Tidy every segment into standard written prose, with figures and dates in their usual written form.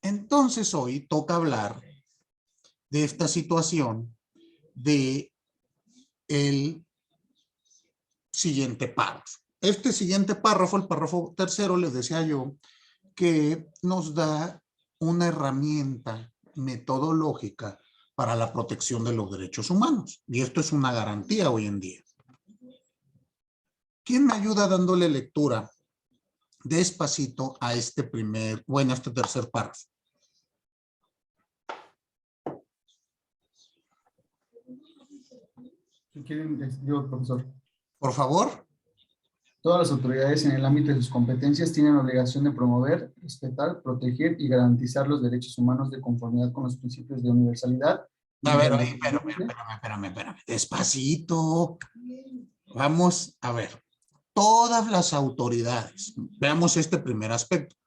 Entonces hoy toca hablar de esta situación de el siguiente párrafo. Este siguiente párrafo, el párrafo tercero, les decía yo, que nos da una herramienta metodológica para la protección de los derechos humanos. Y esto es una garantía hoy en día. ¿Quién me ayuda dándole lectura despacito a este tercer párrafo? Si quieren, yo, profesor. Por favor. Todas las autoridades en el ámbito de sus competencias tienen la obligación de promover, respetar, proteger y garantizar los derechos humanos de conformidad con los principios de universalidad. A ver, espérame. Despacito. Vamos a ver. Todas las autoridades. Veamos este primer aspecto.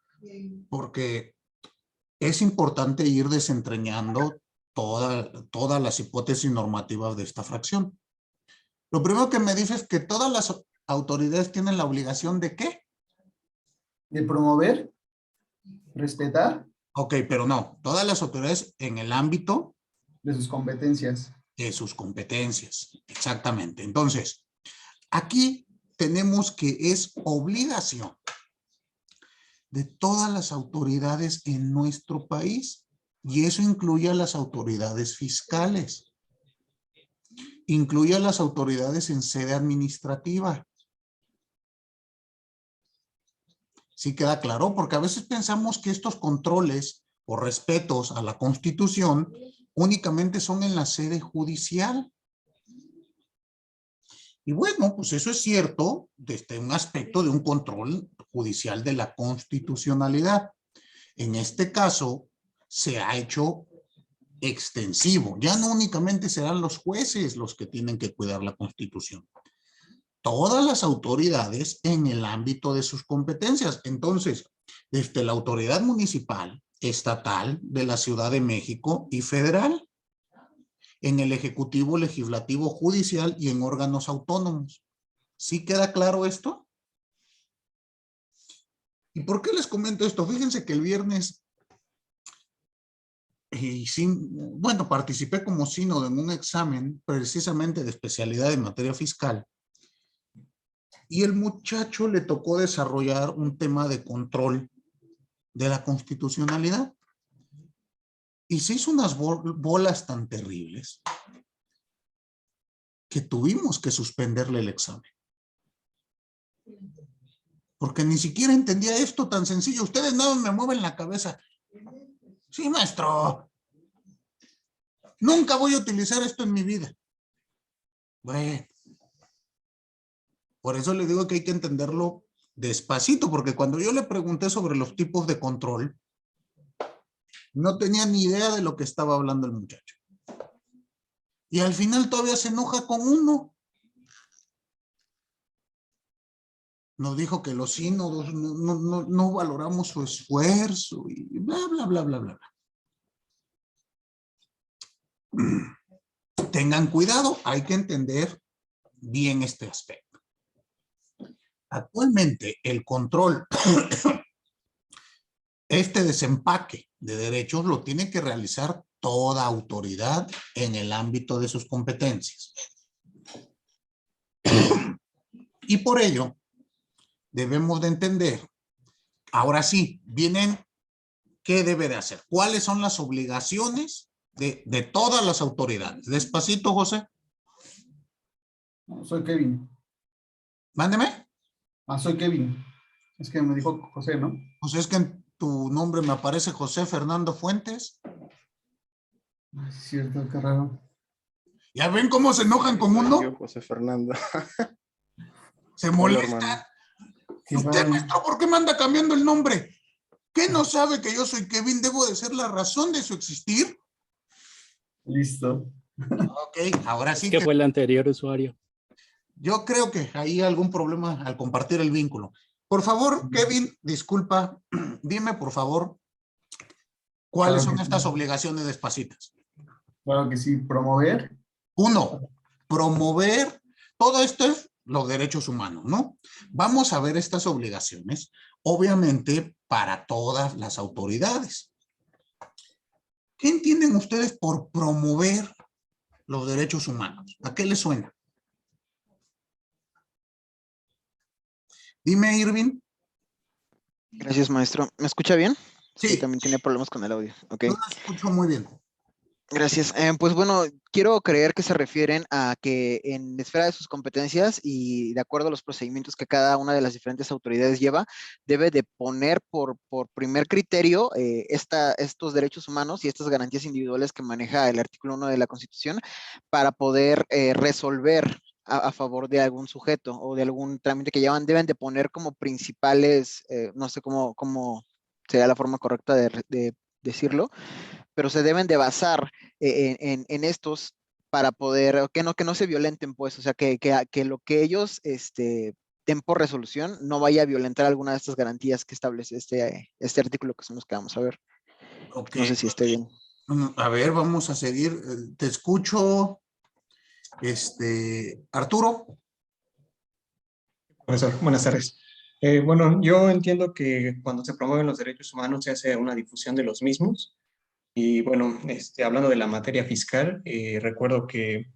Porque es importante ir desentrañando todas las hipótesis normativas de esta fracción. Lo primero que me dice es que todas las autoridades tienen la obligación ¿de qué? De promover, respetar. Ok, pero no. Todas las autoridades en el ámbito de sus competencias. De sus competencias, exactamente. Entonces, aquí tenemos que es obligación de todas las autoridades en nuestro país, y eso incluye a las autoridades fiscales, incluye a las autoridades en sede administrativa. ¿Sí queda claro? Porque a veces pensamos que estos controles o respetos a la Constitución únicamente son en la sede judicial. Y bueno, pues eso es cierto desde un aspecto de un control judicial de la constitucionalidad. En este caso, se ha hecho extensivo. Ya no únicamente serán los jueces los que tienen que cuidar la Constitución. Todas las autoridades en el ámbito de sus competencias. Entonces, desde la autoridad municipal, estatal, de la Ciudad de México y federal, en el ejecutivo, legislativo, judicial y en órganos autónomos. ¿Sí queda claro esto? ¿Y por qué les comento esto? Fíjense que el viernes, participé como sínodo en un examen precisamente de especialidad en materia fiscal, y el muchacho le tocó desarrollar un tema de control de la constitucionalidad. Y se hizo unas bolas tan terribles que tuvimos que suspenderle el examen. Porque ni siquiera entendía esto tan sencillo. Ustedes nada me mueven la cabeza. Sí, maestro. Nunca voy a utilizar esto en mi vida. Bueno. Por eso le digo que hay que entenderlo despacito, porque cuando yo le pregunté sobre los tipos de control, no tenía ni idea de lo que estaba hablando el muchacho. Y al final todavía se enoja con uno. Nos dijo que los sínodos no valoramos su esfuerzo y bla, bla, bla, bla, bla. Tengan cuidado, hay que entender bien este aspecto. Actualmente el control, este desempaque de derechos lo tiene que realizar toda autoridad en el ámbito de sus competencias. Y por ello, debemos de entender, ahora sí, vienen, ¿qué debe de hacer? ¿Cuáles son las obligaciones de todas las autoridades? Despacito, José. No, soy Kevin. Mándeme. Soy Kevin. Es que me dijo José, ¿no? Pues es que en tu nombre me aparece José Fernando Fuentes. Es cierto, qué raro. ¿Ya ven cómo se enojan con uno? Yo, José Fernando. Se molestan. ¿Y usted, maestro, por qué me anda cambiando el nombre? ¿Qué no sabe que yo soy Kevin? ¿Debo de ser la razón de su existir? Listo. Ok, ahora sí. Es que fue el anterior usuario. Yo creo que hay algún problema al compartir el vínculo. Por favor, Kevin, disculpa, dime por favor, ¿cuáles son estas obligaciones despacitas? Claro que sí, promover. 1, promover, todo esto es los derechos humanos, ¿no? Vamos a ver estas obligaciones, obviamente, para todas las autoridades. ¿Qué entienden ustedes por promover los derechos humanos? ¿A qué les suena? Dime, Irving. Gracias, maestro. ¿Me escucha bien? Es que Sí, también tenía problemas con el audio. Ok, yo la escucho muy bien. gracias. Pues bueno, quiero creer que se refieren a que en la esfera de sus competencias y de acuerdo a los procedimientos que cada una de las diferentes autoridades lleva, debe de poner por primer criterio estos derechos humanos y estas garantías individuales que maneja el artículo 1 de la Constitución para poder resolver a favor de algún sujeto o de algún trámite que llevan, deben de poner como principales, no sé cómo sería la forma correcta de decirlo, pero se deben de basar en estos para poder, que no se violenten, pues, o sea, que lo que ellos den por resolución no vaya a violentar alguna de estas garantías que establece este artículo que son los que vamos a ver. Ok. No sé si esté bien. A ver, vamos a seguir. Te escucho, Arturo. Profesor, buenas tardes. Bueno, yo entiendo que cuando se promueven los derechos humanos se hace una difusión de los mismos. Y bueno, hablando de la materia fiscal, recuerdo que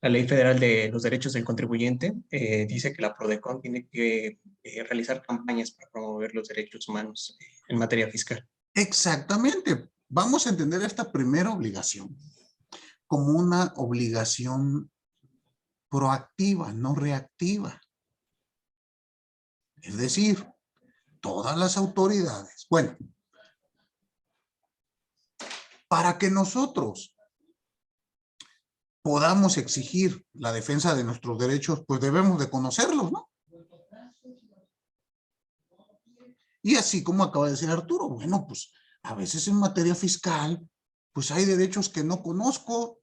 la Ley Federal de los Derechos del Contribuyente dice que la PRODECON tiene que realizar campañas para promover los derechos humanos en materia fiscal. Exactamente. Vamos a entender esta primera obligación como una obligación proactiva, no reactiva. Es decir, todas las autoridades. Bueno, para que nosotros podamos exigir la defensa de nuestros derechos, pues debemos de conocerlos, ¿no? Y así como acaba de decir Arturo, bueno, pues a veces en materia fiscal, pues hay derechos que no conozco.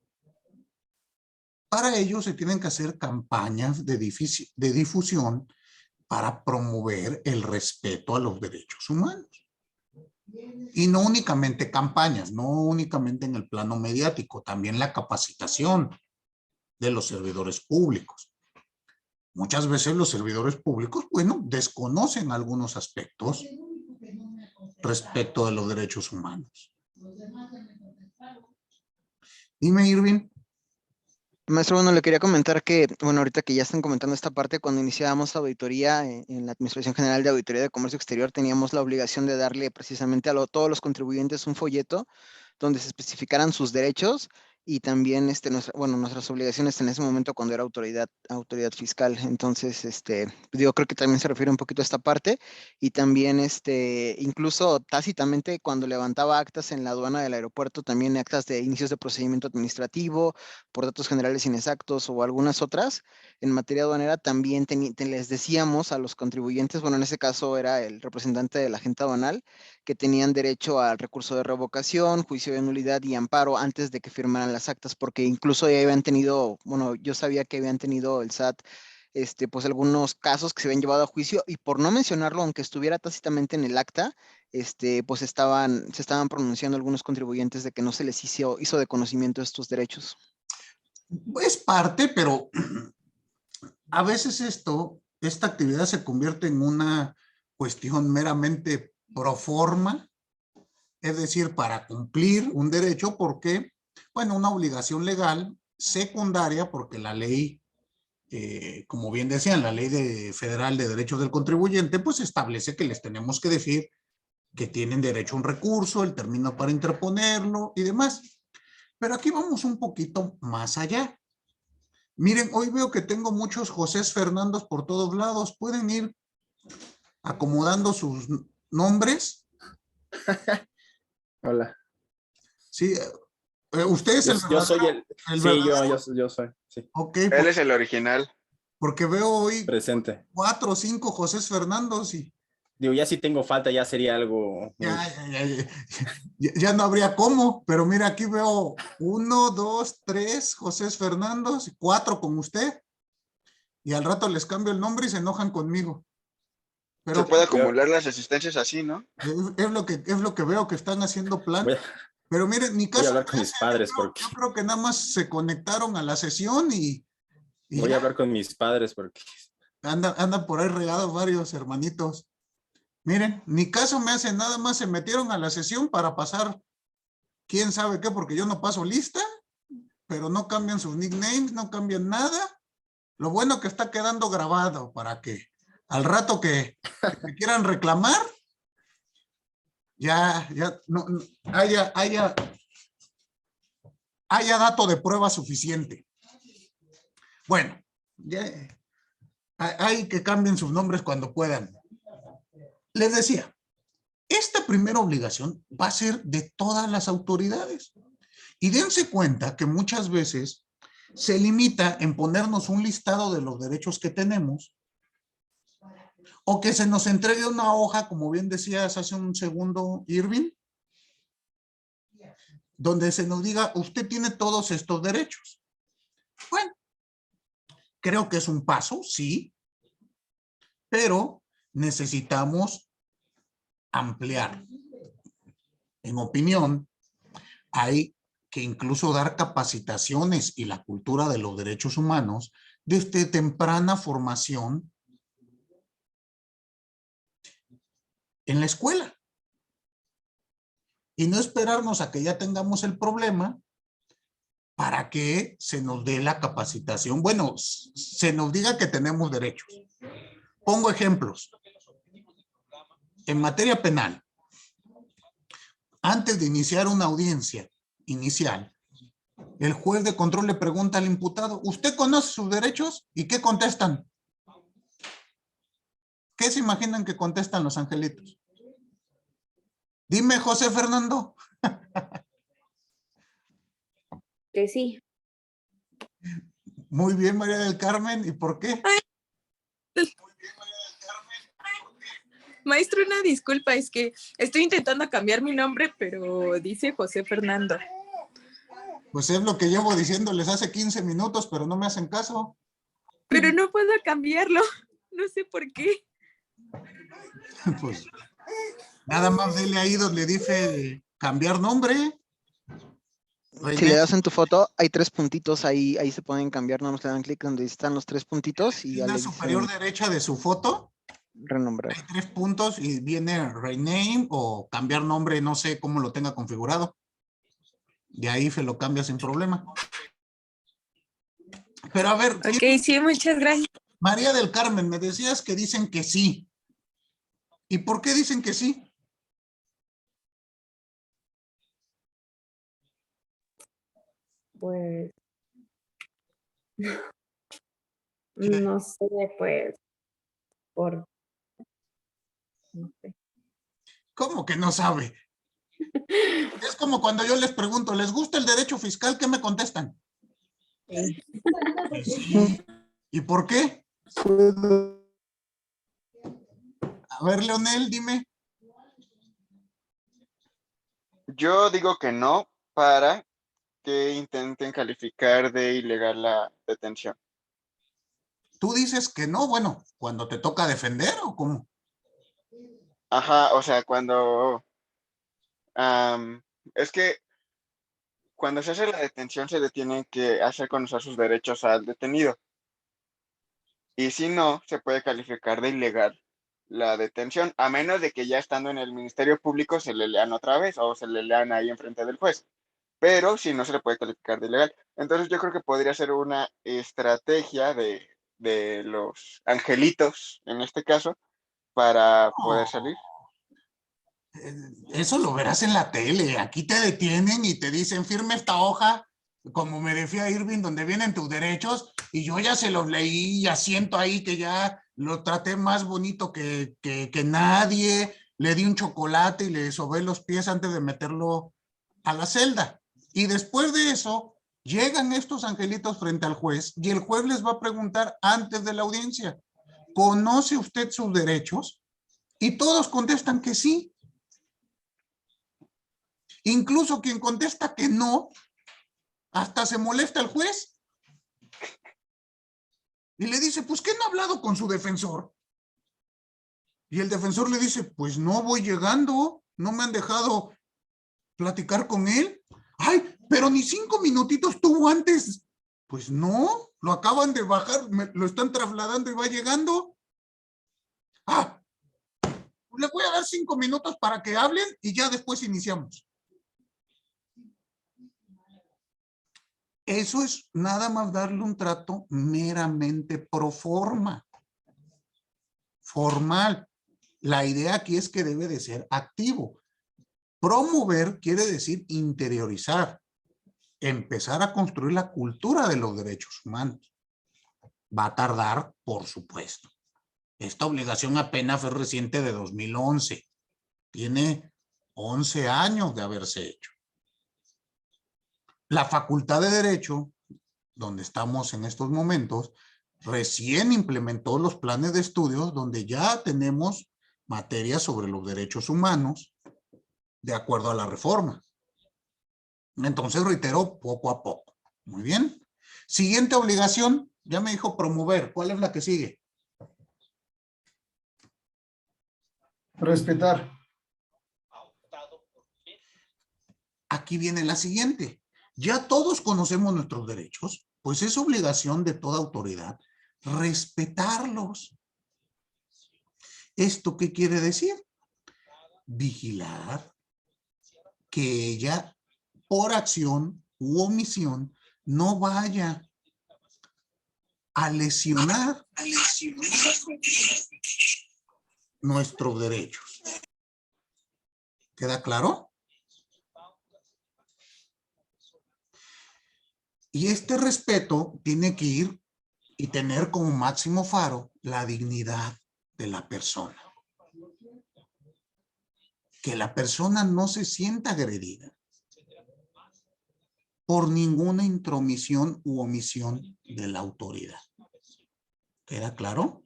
Para ello se tienen que hacer campañas de difusión para promover el respeto a los derechos humanos. Y no únicamente campañas, no únicamente en el plano mediático, también la capacitación de los servidores públicos. Muchas veces los servidores públicos, bueno, desconocen algunos aspectos respecto de los derechos humanos. Dime, Irving. Maestro, bueno, le quería comentar que, bueno, ahorita que ya están comentando esta parte, cuando iniciábamos auditoría en la Administración General de Auditoría de Comercio Exterior, teníamos la obligación de darle precisamente a todos los contribuyentes un folleto donde se especificaran sus derechos y también nuestras obligaciones en ese momento cuando era autoridad fiscal. Entonces, yo creo que también se refiere un poquito a esta parte y también incluso tácitamente cuando levantaba actas en la aduana del aeropuerto, también actas de inicios de procedimiento administrativo por datos generales inexactos o algunas otras en materia aduanera, también les decíamos a los contribuyentes, bueno, en ese caso era el representante de la agente aduanal, que tenían derecho al recurso de revocación, juicio de nulidad y amparo antes de que firmaran las actas, porque incluso ya habían tenido, bueno, yo sabía que habían tenido el SAT, pues algunos casos que se habían llevado a juicio y por no mencionarlo, aunque estuviera tácitamente en el acta, pues se estaban pronunciando algunos contribuyentes de que no se les hizo de conocimiento estos derechos. Es parte, pero a veces esta actividad se convierte en una cuestión meramente pro forma, es decir, para cumplir un derecho, porque, bueno, una obligación legal secundaria, porque la ley, como bien decían, la ley federal de derechos del contribuyente, pues establece que les tenemos que decir que tienen derecho a un recurso, el término para interponerlo y demás. Pero aquí vamos un poquito más allá. Miren, hoy veo que tengo muchos José Fernandos por todos lados. ¿Pueden ir acomodando sus nombres? Hola. Sí, usted es el Yo verdadero. soy el... Sí, verdadero. yo soy, sí. Ok, Él es el original. porque veo hoy Presente. 4 o 5 José Fernandos y Digo, ya si tengo falta, ya sería algo... ya no habría cómo, pero mira, aquí veo 1, 2, 3 José Fernandos y 4 con usted. Y al rato les cambio el nombre y se enojan conmigo. Pero Se puede acumular las asistencias así, ¿no? es lo que veo que están haciendo plan. Pero miren, mi Voy caso, a hablar con mis padres porque... yo creo que nada más se conectaron a la sesión y Voy a hablar con mis padres porque... Andan por ahí regados varios hermanitos. Miren, ni caso me hacen, nada más se metieron a la sesión para pasar quién sabe qué, porque yo no paso lista, pero no cambian sus nicknames, no cambian nada. Lo bueno que está quedando grabado para que al rato que me quieran reclamar, ya no, haya dato de prueba suficiente. Bueno, ya, hay que cambien sus nombres cuando puedan. Les decía, esta primera obligación va a ser de todas las autoridades. Y dense cuenta que muchas veces se limita en ponernos un listado de los derechos que tenemos o que se nos entregue una hoja, como bien decías hace un segundo, Irving, donde se nos diga, usted tiene todos estos derechos. Bueno, creo que es un paso, sí, pero necesitamos ampliar. En opinión, hay que incluso dar capacitaciones y la cultura de los derechos humanos desde temprana formación en la escuela. Y no esperarnos a que ya tengamos el problema para que se nos dé la capacitación. Bueno, se nos diga que tenemos derechos. Pongo ejemplos. En materia penal, antes de iniciar una audiencia inicial, el juez de control le pregunta al imputado, ¿usted conoce sus derechos? ¿Y qué contestan? ¿Qué se imaginan que contestan los angelitos? Dime, José Fernando. Que sí. Muy bien, María del Carmen. ¿Y por qué? Maestro, una disculpa, es que estoy intentando cambiar mi nombre, pero dice José Fernando. Pues es lo que llevo diciéndoles hace 15 minutos, pero no me hacen caso. Pero no puedo cambiarlo, no sé por qué. Pues nada más dele ahí donde dice cambiar nombre. Si le das en tu foto, hay 3 puntitos ahí se pueden cambiar, nada más le dan clic donde están los 3 puntitos y ya En la le superior dicen derecha de su foto renombrar. hay 3 puntos y viene rename o cambiar nombre, no sé cómo lo tenga configurado. De ahí se lo cambia sin problema. Pero a ver, Ok, sí, muchas gracias. María del Carmen, me decías que dicen que sí. ¿Y por qué dicen que sí? Pues, no sé, pues, por, no sé. ¿Cómo que no sabe? Es como cuando yo les pregunto, ¿les gusta el derecho fiscal? ¿Qué me contestan? Sí. Pues sí. ¿Y por qué? A ver, Leonel, dime. Yo digo que no para que intenten calificar de ilegal la detención. Tú dices que no, bueno, cuando te toca defender o cómo. Ajá, o sea, cuando es que cuando se hace la detención se le tienen que hacer conocer sus derechos al detenido. Y si no, se puede calificar de ilegal la detención, a menos de que ya estando en el Ministerio Público se le lean otra vez o se le lean ahí enfrente del juez. Pero si no, se le puede calificar de ilegal. Entonces yo creo que podría ser una estrategia de los angelitos, en este caso, para poder salir. Eso lo verás en la tele. Aquí te detienen y te dicen, firme esta hoja, como me decía Irving, donde vienen tus derechos, y yo ya se los leí, ya siento ahí que ya lo traté más bonito que nadie, le di un chocolate y le sobé los pies antes de meterlo a la celda. Y después de eso, llegan estos angelitos frente al juez y el juez les va a preguntar antes de la audiencia, ¿conoce usted sus derechos? Y todos contestan que sí. Incluso quien contesta que no, hasta se molesta el juez. Y le dice, pues, ¿qué no ha hablado con su defensor? Y el defensor le dice, pues no voy llegando, no me han dejado platicar con él. Ay, pero ni 5 minutitos tuvo antes. Pues no, lo acaban de bajar, lo están trasladando y va llegando. Ah, le voy a dar 5 minutos para que hablen y ya después iniciamos. Eso es nada más darle un trato meramente pro forma, formal. La idea aquí es que debe de ser activo. Promover quiere decir interiorizar, empezar a construir la cultura de los derechos humanos. Va a tardar, por supuesto. Esta obligación apenas fue reciente de 2011. Tiene 11 años de haberse hecho. La Facultad de Derecho, donde estamos en estos momentos, recién implementó los planes de estudios donde ya tenemos materias sobre los derechos humanos de acuerdo a la reforma. Entonces, reitero, poco a poco. Muy bien. Siguiente obligación, ya me dijo promover. ¿Cuál es la que sigue? Respetar. Aquí viene la siguiente. Ya todos conocemos nuestros derechos, pues es obligación de toda autoridad respetarlos. ¿Esto qué quiere decir? Vigilar que ella, por acción u omisión, no vaya a lesionar nuestros derechos. ¿Queda claro? Y este respeto tiene que ir y tener como máximo faro la dignidad de la persona. Que la persona no se sienta agredida por ninguna intromisión u omisión de la autoridad. ¿Queda claro?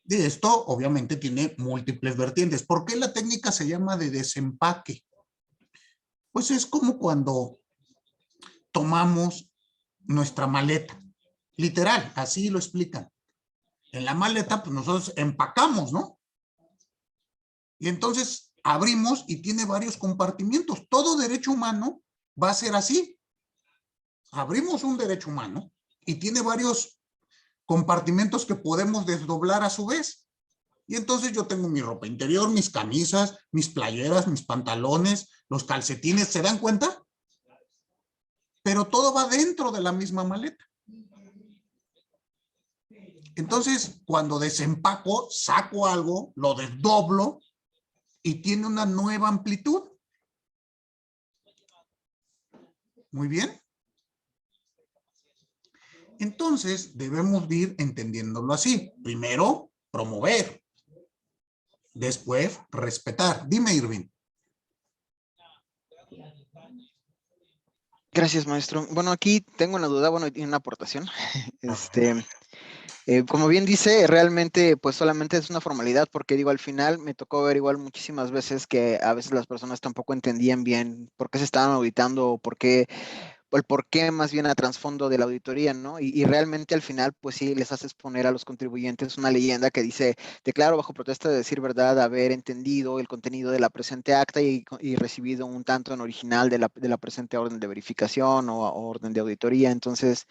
De esto, obviamente, tiene múltiples vertientes. ¿Por qué la técnica se llama de desempaque? Pues es como cuando tomamos nuestra maleta. Literal, así lo explican. En la maleta, pues nosotros empacamos, ¿no? Y entonces abrimos y tiene varios compartimientos. Todo derecho humano va a ser así. Abrimos un derecho humano y tiene varios compartimentos que podemos desdoblar a su vez. Y entonces yo tengo mi ropa interior, mis camisas, mis playeras, mis pantalones, los calcetines, ¿se dan cuenta? Pero todo va dentro de la misma maleta. Entonces, cuando desempaco, saco algo, lo desdoblo y tiene una nueva amplitud. Muy bien. Entonces, debemos ir entendiéndolo así. Primero, promover. Después, respetar. Dime, Irving. Gracias, maestro. Bueno, aquí tengo una duda, bueno, y una aportación. Como bien dice, realmente pues solamente es una formalidad porque digo, al final me tocó ver igual muchísimas veces que a veces las personas tampoco entendían bien por qué se estaban auditando o el por qué más bien a trasfondo de la auditoría, ¿no? Y realmente al final, pues sí, les haces poner a los contribuyentes una leyenda que dice, declaro bajo protesta de decir verdad, haber entendido el contenido de la presente acta y recibido un tanto en original de la presente orden de verificación o orden de auditoría. Entonces,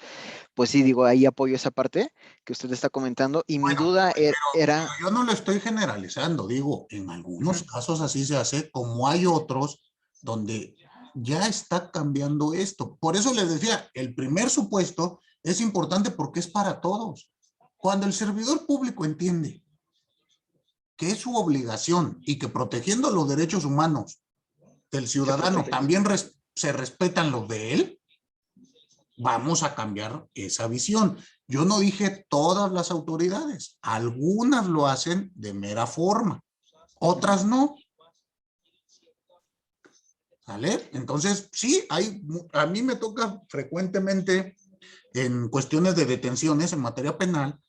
pues sí, digo, ahí apoyo esa parte que usted está comentando. Y mi duda era... Yo no lo estoy generalizando, digo, en algunos casos así se hace, como hay otros donde ya está cambiando esto. Por eso les decía, el primer supuesto es importante porque es para todos. Cuando el servidor público entiende que es su obligación y que protegiendo los derechos humanos del ciudadano también se respetan los de él, vamos a cambiar esa visión. Yo no dije todas las autoridades, algunas lo hacen de mera forma, otras no. ¿Vale? Entonces, sí, a mí me toca frecuentemente en cuestiones de detenciones en materia penal,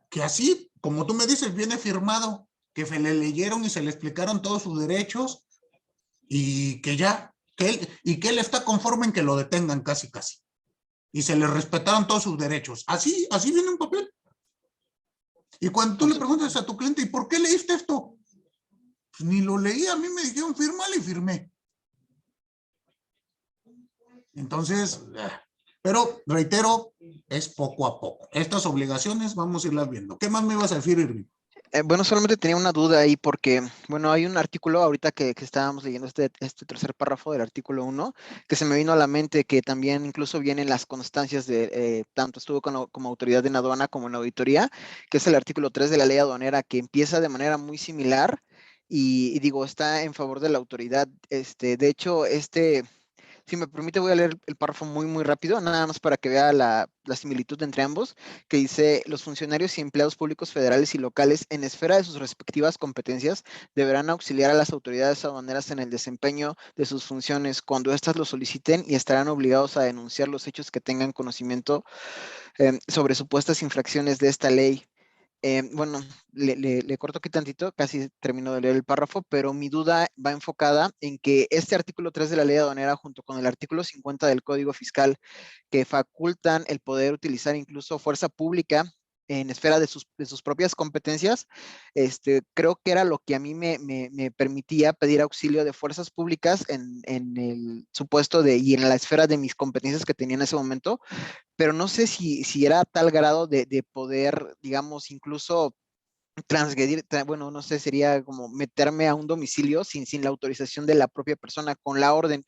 que así, como tú me dices, viene firmado, que se le leyeron y se le explicaron todos sus derechos y que ya, que él está conforme en que lo detengan casi. Y se le respetaron todos sus derechos. Así viene un papel. Y cuando tú le preguntas a tu cliente, ¿y por qué leíste esto? Pues ni lo leí, a mí me dijeron fírmale y firmé. Entonces, pero reitero, es poco a poco. Estas obligaciones vamos a irlas viendo. ¿Qué más me ibas a decir, Irving? Bueno, solamente tenía una duda ahí porque, bueno, hay un artículo ahorita que estábamos leyendo este tercer párrafo del artículo 1, que se me vino a la mente que también incluso vienen las constancias de, tanto estuvo como autoridad en aduana como en auditoría, que es el artículo 3 de la ley aduanera, que empieza de manera muy similar y digo, está en favor de la autoridad. De hecho, si me permite, voy a leer el párrafo muy rápido, nada más para que vea la similitud entre ambos, que dice, los funcionarios y empleados públicos federales y locales en esfera de sus respectivas competencias deberán auxiliar a las autoridades aduaneras en el desempeño de sus funciones cuando éstas lo soliciten y estarán obligados a denunciar los hechos que tengan conocimiento sobre supuestas infracciones de esta ley. Bueno, le corto aquí tantito, casi termino de leer el párrafo, pero mi duda va enfocada en que este artículo 3 de la ley aduanera junto con el artículo 50 del Código Fiscal que facultan el poder utilizar incluso fuerza pública en esfera de sus propias competencias, creo que era lo que a mí me permitía pedir auxilio de fuerzas públicas en el supuesto y en la esfera de mis competencias que tenía en ese momento, pero no sé si era a tal grado de poder, digamos, incluso transgredir, bueno, no sé, sería como meterme a un domicilio sin la autorización de la propia persona, con la orden,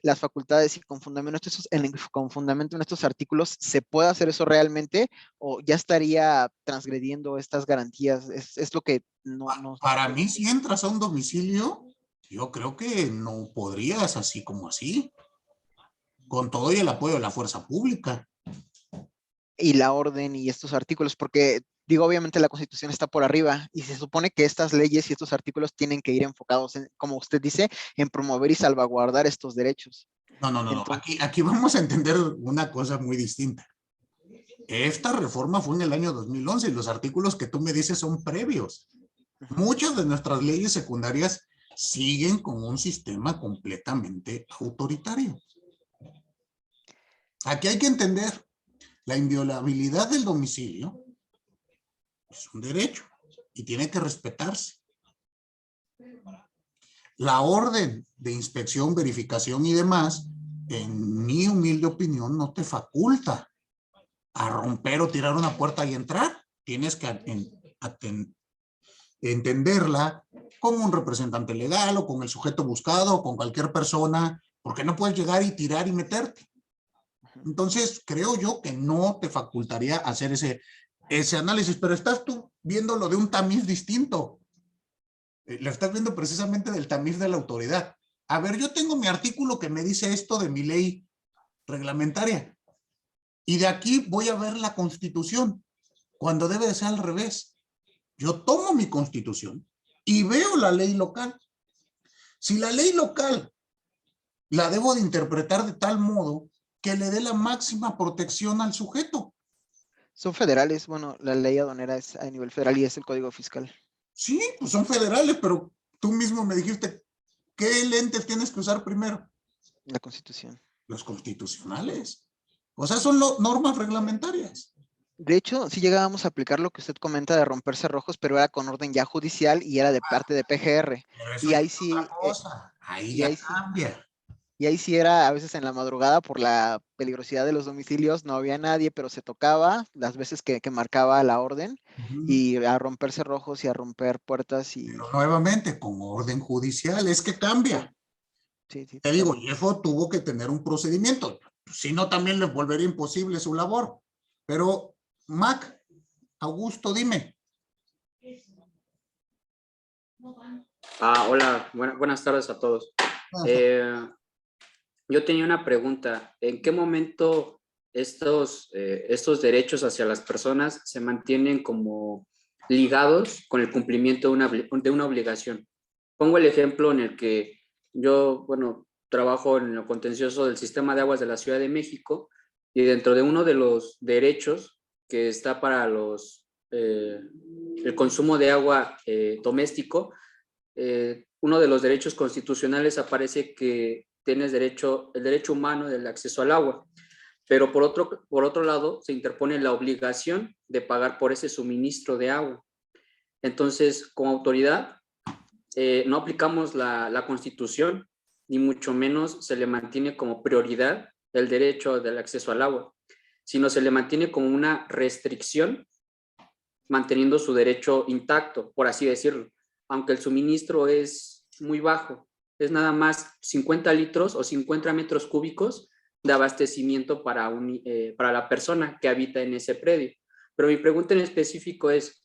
las facultades y con fundamento en estos artículos, ¿se puede hacer eso realmente o ya estaría transgrediendo estas garantías? Es lo que no Para mí, si entras a un domicilio, yo creo que no podrías así como así, con todo y el apoyo de la fuerza pública. y la orden y estos artículos, porque digo, obviamente la Constitución está por arriba y se supone que estas leyes y estos artículos tienen que ir enfocados, como usted dice, en promover y salvaguardar estos derechos. No. Entonces, Aquí vamos a entender una cosa muy distinta. Esta reforma fue en el año 2011 y los artículos que tú me dices son previos. Muchas de nuestras leyes secundarias siguen con un sistema completamente autoritario. Aquí hay que entender, la inviolabilidad del domicilio es un derecho y tiene que respetarse. La orden de inspección, verificación y demás, en mi humilde opinión, no te faculta a romper o tirar una puerta y entrar. Tienes que entenderla como un representante legal o con el sujeto buscado o con cualquier persona, porque no puedes llegar y tirar y meterte. Entonces, creo yo que no te facultaría hacer ese análisis, pero estás tú viéndolo de un tamiz distinto. Lo estás viendo precisamente del tamiz de la autoridad. A ver, yo tengo mi artículo que me dice esto de mi ley reglamentaria y de aquí voy a ver la Constitución, cuando debe de ser al revés. Yo tomo mi Constitución y veo la ley local. Si la ley local la debo de interpretar de tal modo que le dé la máxima protección al sujeto. son federales, bueno, la ley aduanera es a nivel federal y es el Código Fiscal. Sí, pues son federales, pero tú mismo me dijiste, ¿qué lentes tienes que usar primero? La Constitución. Los constitucionales. O sea, son normas reglamentarias. De hecho, sí llegábamos a aplicar lo que usted comenta de romper cerrojos, pero era con orden ya judicial y era de parte de PGR. Pero eso Y ya ahí es sí, otra cosa. Ahí y ya ahí sí, cambia. y ahí sí era a veces en la madrugada por la peligrosidad de los domicilios, no había nadie, pero se tocaba las veces que marcaba la orden y a romper cerrojos y a romper puertas y Pero nuevamente, con orden judicial, es que cambia. sí, Te digo, totalmente. Jeffo tuvo que tener un procedimiento. Si no, también le volvería imposible su labor. Pero, Mac, Augusto, dime. Hola, buenas tardes a todos. Yo tenía una pregunta. ¿En qué momento estos derechos hacia las personas se mantienen como ligados con el cumplimiento de una obligación? Pongo el ejemplo en el que yo, trabajo en lo contencioso del sistema de aguas de la Ciudad de México y dentro de uno de los derechos que está para el consumo de agua doméstico, uno de los derechos constitucionales aparece que tienes el derecho humano del acceso al agua, pero por otro lado se interpone la obligación de pagar por ese suministro de agua. Entonces, como autoridad, no aplicamos la Constitución, ni mucho menos se le mantiene como prioridad el derecho del acceso al agua, sino se le mantiene como una restricción manteniendo su derecho intacto, por así decirlo, aunque el suministro es muy bajo, es nada más 50 litros o 50 metros cúbicos de abastecimiento para la persona que habita en ese predio. Pero mi pregunta en específico es,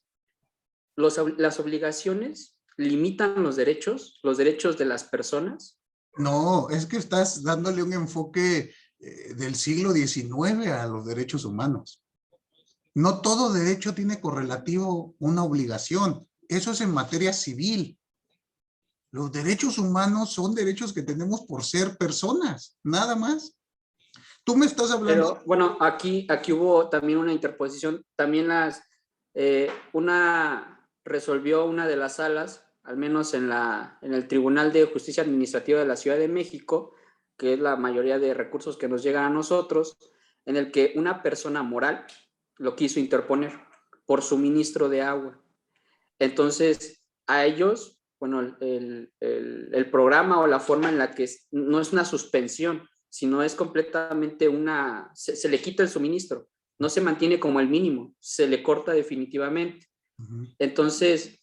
¿las obligaciones limitan los derechos de las personas? No, es que estás dándole un enfoque del siglo XIX a los derechos humanos. No todo derecho tiene correlativo una obligación. Eso es en materia civil. Los derechos humanos son derechos que tenemos por ser personas, nada más. Tú me estás hablando... Pero bueno, aquí hubo también una interposición, también resolvió una de las salas, al menos en el Tribunal de Justicia Administrativa de la Ciudad de México, que es la mayoría de recursos que nos llegan a nosotros, en el que una persona moral lo quiso interponer por suministro de agua. Entonces, a ellos, bueno, el programa o la forma en la que no es una suspensión, sino es completamente se le quita el suministro, no se mantiene como el mínimo, se le corta definitivamente. Entonces,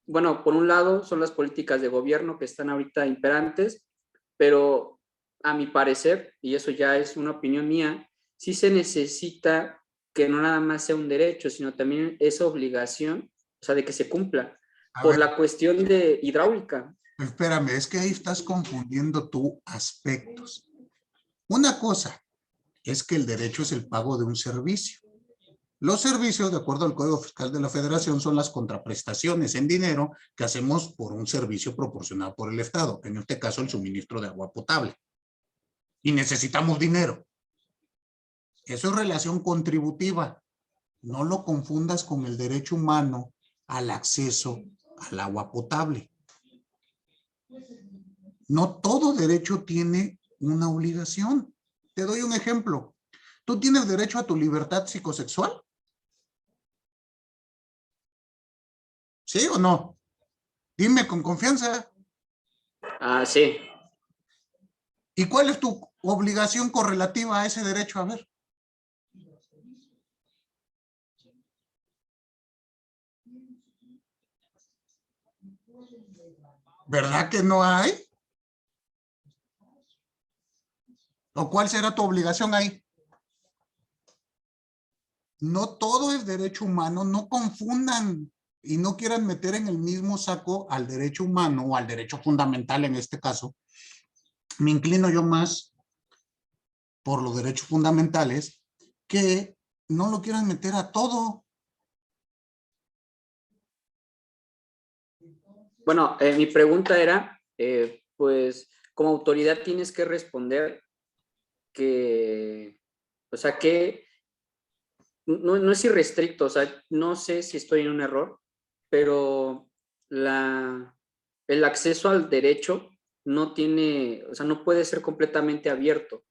bueno, por un lado son las políticas de gobierno que están ahorita imperantes, pero a mi parecer, y eso ya es una opinión mía, sí se necesita que no nada más sea un derecho, sino también esa obligación, o sea, de que se cumpla, por la cuestión de hidráulica. Espérame, es que ahí estás confundiendo tú aspectos. Una cosa es que el derecho es el pago de un servicio. Los servicios, de acuerdo al Código Fiscal de la Federación, son las contraprestaciones en dinero que hacemos por un servicio proporcionado por el Estado, en este caso el suministro de agua potable. Y necesitamos dinero. Eso es relación contributiva. No lo confundas con el derecho humano al acceso al agua potable. No todo derecho tiene una obligación. Te doy un ejemplo. ¿Tú tienes derecho a tu libertad psicosexual? ¿Sí o no? Dime con confianza. Sí. ¿Y cuál es tu obligación correlativa a ese derecho? A ver. ¿Verdad que no hay? ¿O cuál será tu obligación ahí? No todo es derecho humano, no confundan y no quieran meter en el mismo saco al derecho humano o al derecho fundamental en este caso. Me inclino yo más por los derechos fundamentales, que no lo quieran meter a todo. Bueno, mi pregunta era, pues, como autoridad tienes que responder que, o sea, que no es irrestricto, o sea, no sé si estoy en un error, pero el acceso al derecho no tiene, o sea, no puede ser completamente abierto.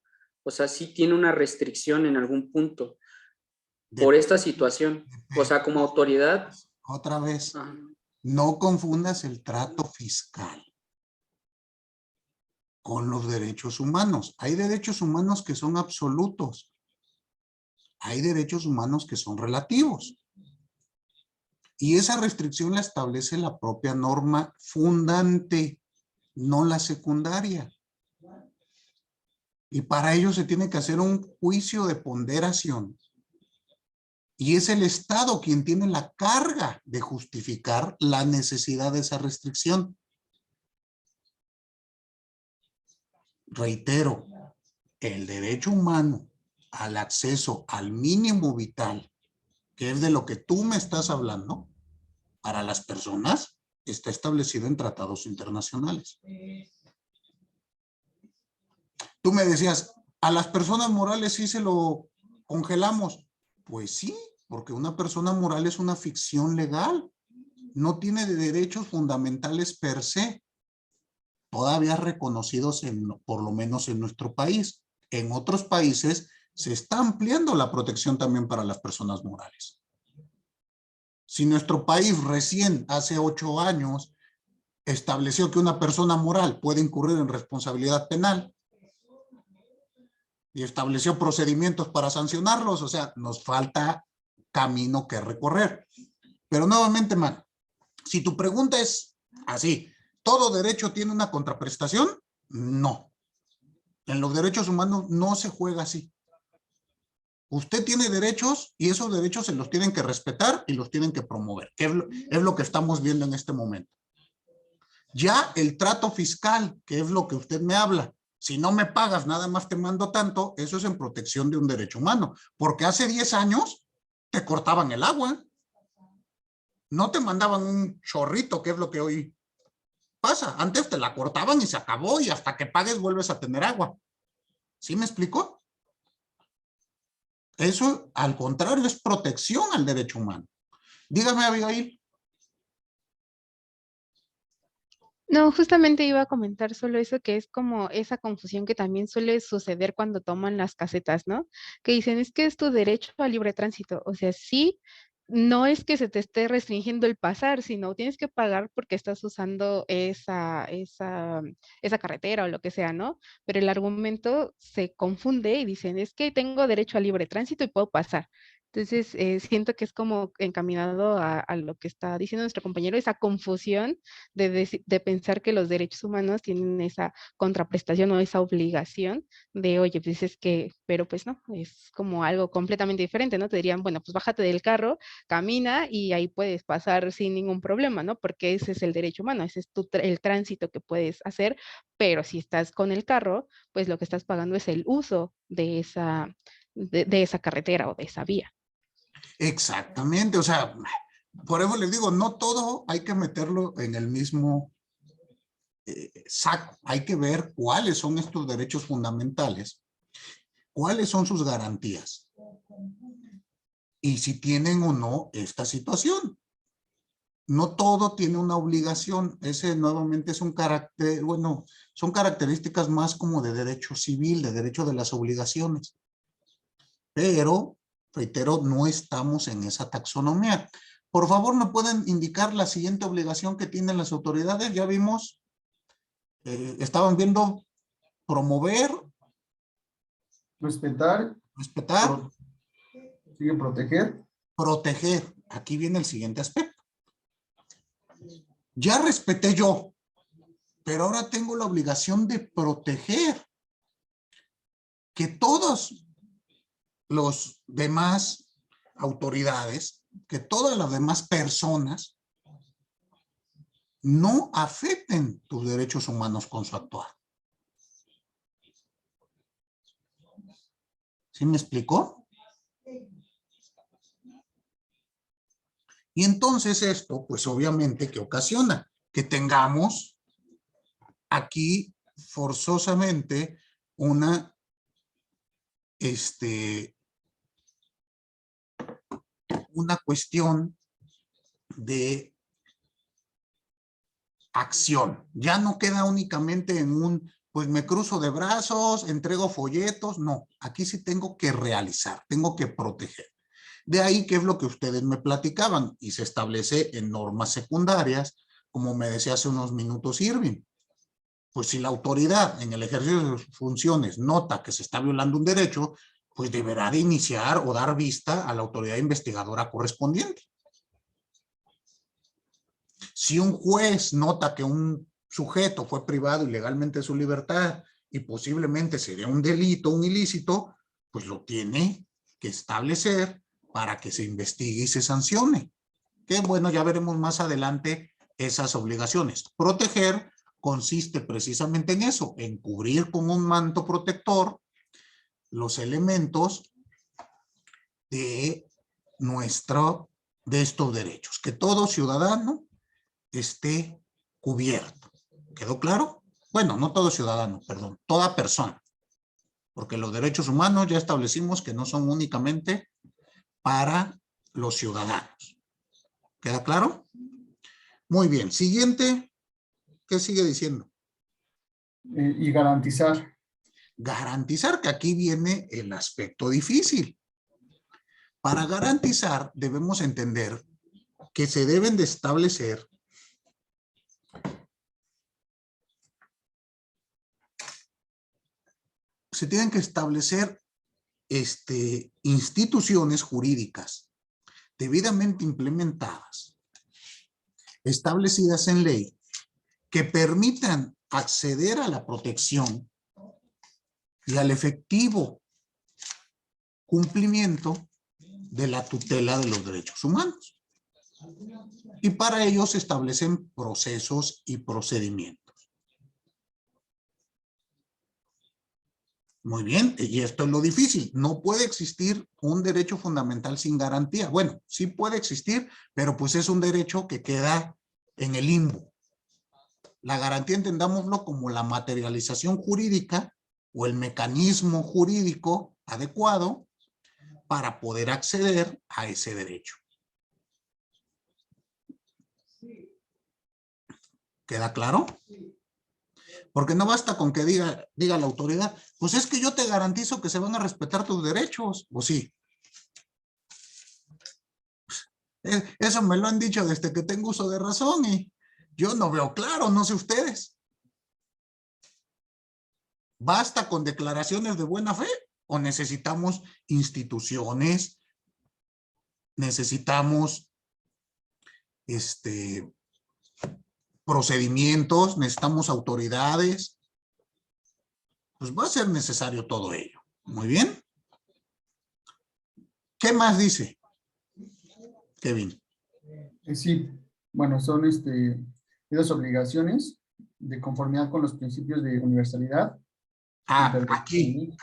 O sea, sí tiene una restricción en algún punto por esta situación. O sea, como autoridad. Otra vez, no confundas el trato fiscal con los derechos humanos. Hay derechos humanos que son absolutos. Hay derechos humanos que son relativos. Y esa restricción la establece la propia norma fundante, no la secundaria. Y para ello se tiene que hacer un juicio de ponderación. Y es el Estado quien tiene la carga de justificar la necesidad de esa restricción. Reitero, el derecho humano al acceso al mínimo vital, que es de lo que tú me estás hablando, para las personas, está establecido en tratados internacionales. Tú me decías, a las personas morales sí se lo congelamos. Pues sí, porque una persona moral es una ficción legal. No tiene derechos fundamentales per se, todavía reconocidos por lo menos en nuestro país. En otros países se está ampliando la protección también para las personas morales. Si nuestro país recién hace 8 años estableció que una persona moral puede incurrir en responsabilidad penal y estableció procedimientos para sancionarlos, o sea, nos falta camino que recorrer. Pero nuevamente, man, si tu pregunta es así, ¿todo derecho tiene una contraprestación? No. En los derechos humanos no se juega así. Usted tiene derechos y esos derechos se los tienen que respetar y los tienen que promover, que es lo que estamos viendo en este momento. Ya el trato fiscal, que es lo que usted me habla, si no me pagas, nada más te mando tanto, eso es en protección de un derecho humano, porque hace 10 años te cortaban el agua. No te mandaban un chorrito, que es lo que hoy pasa. Antes te la cortaban y se acabó y hasta que pagues vuelves a tener agua. ¿Sí me explicó? Eso, al contrario, es protección al derecho humano. Dígame, Abigail. No, justamente iba a comentar solo eso, que es como esa confusión que también suele suceder cuando toman las casetas, ¿no? Que dicen, es que es tu derecho a libre tránsito. O sea, sí, no es que se te esté restringiendo el pasar, sino tienes que pagar porque estás usando esa carretera o lo que sea, ¿no? Pero el argumento se confunde y dicen, es que tengo derecho a libre tránsito y puedo pasar. Entonces, siento que es como encaminado a lo que está diciendo nuestro compañero, esa confusión de pensar que los derechos humanos tienen esa contraprestación o esa obligación de, oye, pues es que, pero pues no, es como algo completamente diferente, ¿no? Te dirían, bueno, pues bájate del carro, camina y ahí puedes pasar sin ningún problema, ¿no? Porque ese es el derecho humano, ese es el tránsito que puedes hacer, pero si estás con el carro, pues lo que estás pagando es el uso de esa carretera o de esa vía. Exactamente, o sea, por eso les digo, no todo hay que meterlo en el mismo saco. Hay que ver cuáles son estos derechos fundamentales, cuáles son sus garantías y si tienen o no esta situación. No todo tiene una obligación. Ese nuevamente es un carácter, bueno, son características más como de derecho civil, de derecho de las obligaciones. Pero, reitero, no estamos en esa taxonomía. Por favor, ¿me pueden indicar la siguiente obligación que tienen las autoridades? Ya vimos, estaban viendo promover, Respetar, sigue proteger. proteger. Aquí viene el siguiente aspecto. Ya respeté yo, pero ahora tengo la obligación de proteger que todos los demás autoridades, que todas las demás personas no afecten tus derechos humanos con su actuar. ¿Sí me explicó? Y entonces esto, pues obviamente, ¿qué ocasiona? Que tengamos aquí forzosamente una cuestión de acción. Ya no queda únicamente en un, pues me cruzo de brazos, entrego folletos. No, aquí sí tengo que realizar, tengo que proteger. De ahí que es lo que ustedes me platicaban y se establece en normas secundarias, como me decía hace unos minutos Irving. Pues si la autoridad en el ejercicio de sus funciones nota que se está violando un derecho, pues deberá de iniciar o dar vista a la autoridad investigadora correspondiente. Si un juez nota que un sujeto fue privado ilegalmente de su libertad y posiblemente sería un delito, un ilícito, pues lo tiene que establecer para que se investigue y se sancione. Que bueno, ya veremos más adelante esas obligaciones. Proteger consiste precisamente en eso, en cubrir con un manto protector los elementos de estos derechos, que todo ciudadano esté cubierto. ¿Quedó claro? Bueno, no todo ciudadano, perdón, toda persona, porque los derechos humanos ya establecimos que no son únicamente para los ciudadanos. ¿Queda claro? Muy bien, siguiente, ¿qué sigue diciendo? Y garantizar. Garantizar, que aquí viene el aspecto difícil. Para garantizar debemos entender que se deben de establecer instituciones jurídicas debidamente implementadas, establecidas en ley, que permitan acceder a la protección y al efectivo cumplimiento de la tutela de los derechos humanos. Y para ello se establecen procesos y procedimientos. Muy bien, y esto es lo difícil. No puede existir un derecho fundamental sin garantía. Bueno, sí puede existir, pero pues es un derecho que queda en el limbo. La garantía entendámoslo como la materialización jurídica o el mecanismo jurídico adecuado para poder acceder a ese derecho. ¿Queda claro? Porque no basta con que diga la autoridad, pues es que yo te garantizo que se van a respetar tus derechos, ¿o sí? Eso me lo han dicho desde que tengo uso de razón y yo no veo claro, no sé ustedes. ¿Basta con declaraciones de buena fe o necesitamos instituciones? Necesitamos procedimientos, necesitamos autoridades. Pues va a ser necesario todo ello. Muy bien. ¿Qué más dice Kevin? Sí, bueno, son esas obligaciones de conformidad con los principios de universalidad. Aquí.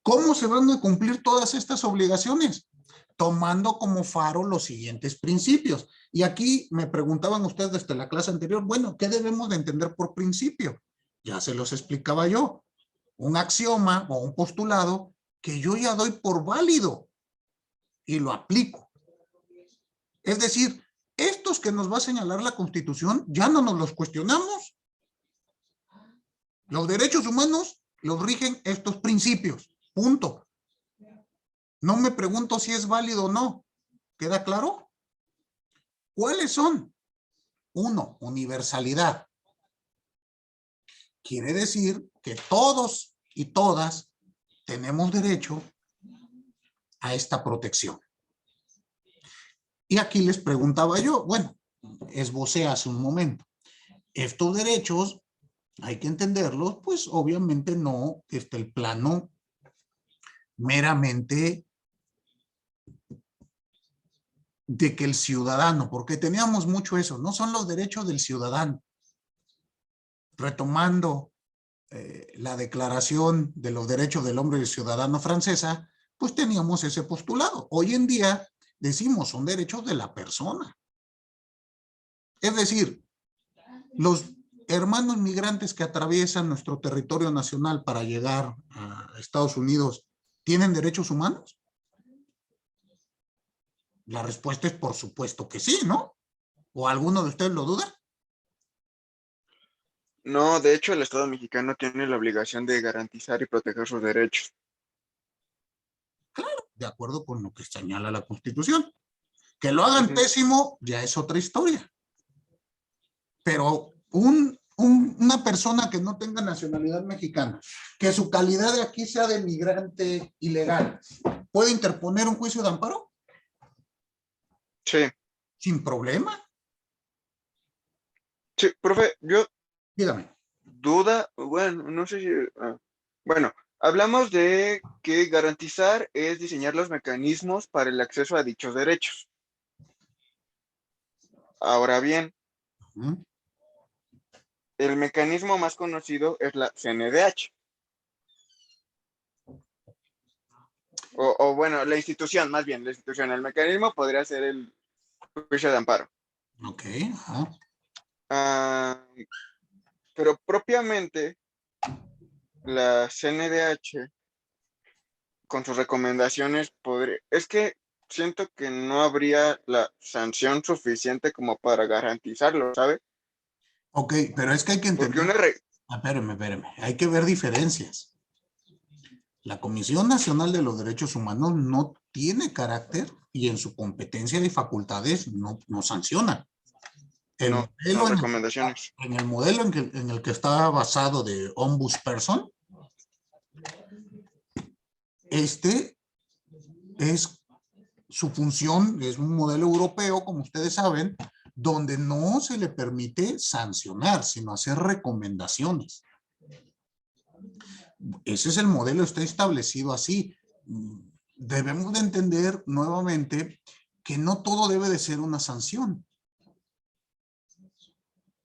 ¿Cómo se van a cumplir todas estas obligaciones? Tomando como faro los siguientes principios. Y aquí me preguntaban ustedes desde la clase anterior, bueno, ¿qué debemos de entender por principio? Ya se los explicaba yo. Un axioma o un postulado que yo ya doy por válido y lo aplico. Es decir, estos que nos va a señalar la Constitución ya no nos los cuestionamos. Los derechos humanos los rigen estos principios. Punto. No me pregunto si es válido o no. ¿Queda claro? ¿Cuáles son? 1, universalidad. Quiere decir que todos y todas tenemos derecho a esta protección. Y aquí les preguntaba yo, bueno, esbocé hace un momento. Estos derechos hay que entenderlos, pues obviamente no el plano meramente de que el ciudadano, porque teníamos mucho eso, no son los derechos del ciudadano. Retomando la Declaración de los Derechos del Hombre y del Ciudadano francesa, pues teníamos ese postulado. Hoy en día decimos son derechos de la persona. Es decir, los hermanos migrantes que atraviesan nuestro territorio nacional para llegar a Estados Unidos, ¿tienen derechos humanos? La respuesta es por supuesto que sí, ¿no? ¿O alguno de ustedes lo duda? No, de hecho el Estado mexicano tiene la obligación de garantizar y proteger sus derechos. Claro, de acuerdo con lo que señala la Constitución. Que lo hagan pésimo ya es otra historia. Pero una persona que no tenga nacionalidad mexicana, que su calidad de aquí sea de migrante ilegal, ¿puede interponer un juicio de amparo? Sí. ¿Sin problema? Sí, profe, yo... Dígame. Duda, bueno, no sé si... bueno, hablamos de que garantizar es diseñar los mecanismos para el acceso a dichos derechos. Ahora bien, el mecanismo más conocido es la CNDH. O bueno, la institución, más bien, la institución. El mecanismo podría ser el juicio de amparo. Ok, pero propiamente la CNDH, con sus recomendaciones, es que siento que no habría la sanción suficiente como para garantizarlo, ¿sabe? Ok, pero es que hay que entender... Espérame. Hay que ver diferencias. La Comisión Nacional de los Derechos Humanos no tiene carácter y en su competencia y facultades no sanciona. En el modelo en el que está basado de Ombudsperson, es su función es un modelo europeo, como ustedes saben, donde no se le permite sancionar, sino hacer recomendaciones. Ese es el modelo, está establecido así. Debemos de entender nuevamente que no todo debe de ser una sanción.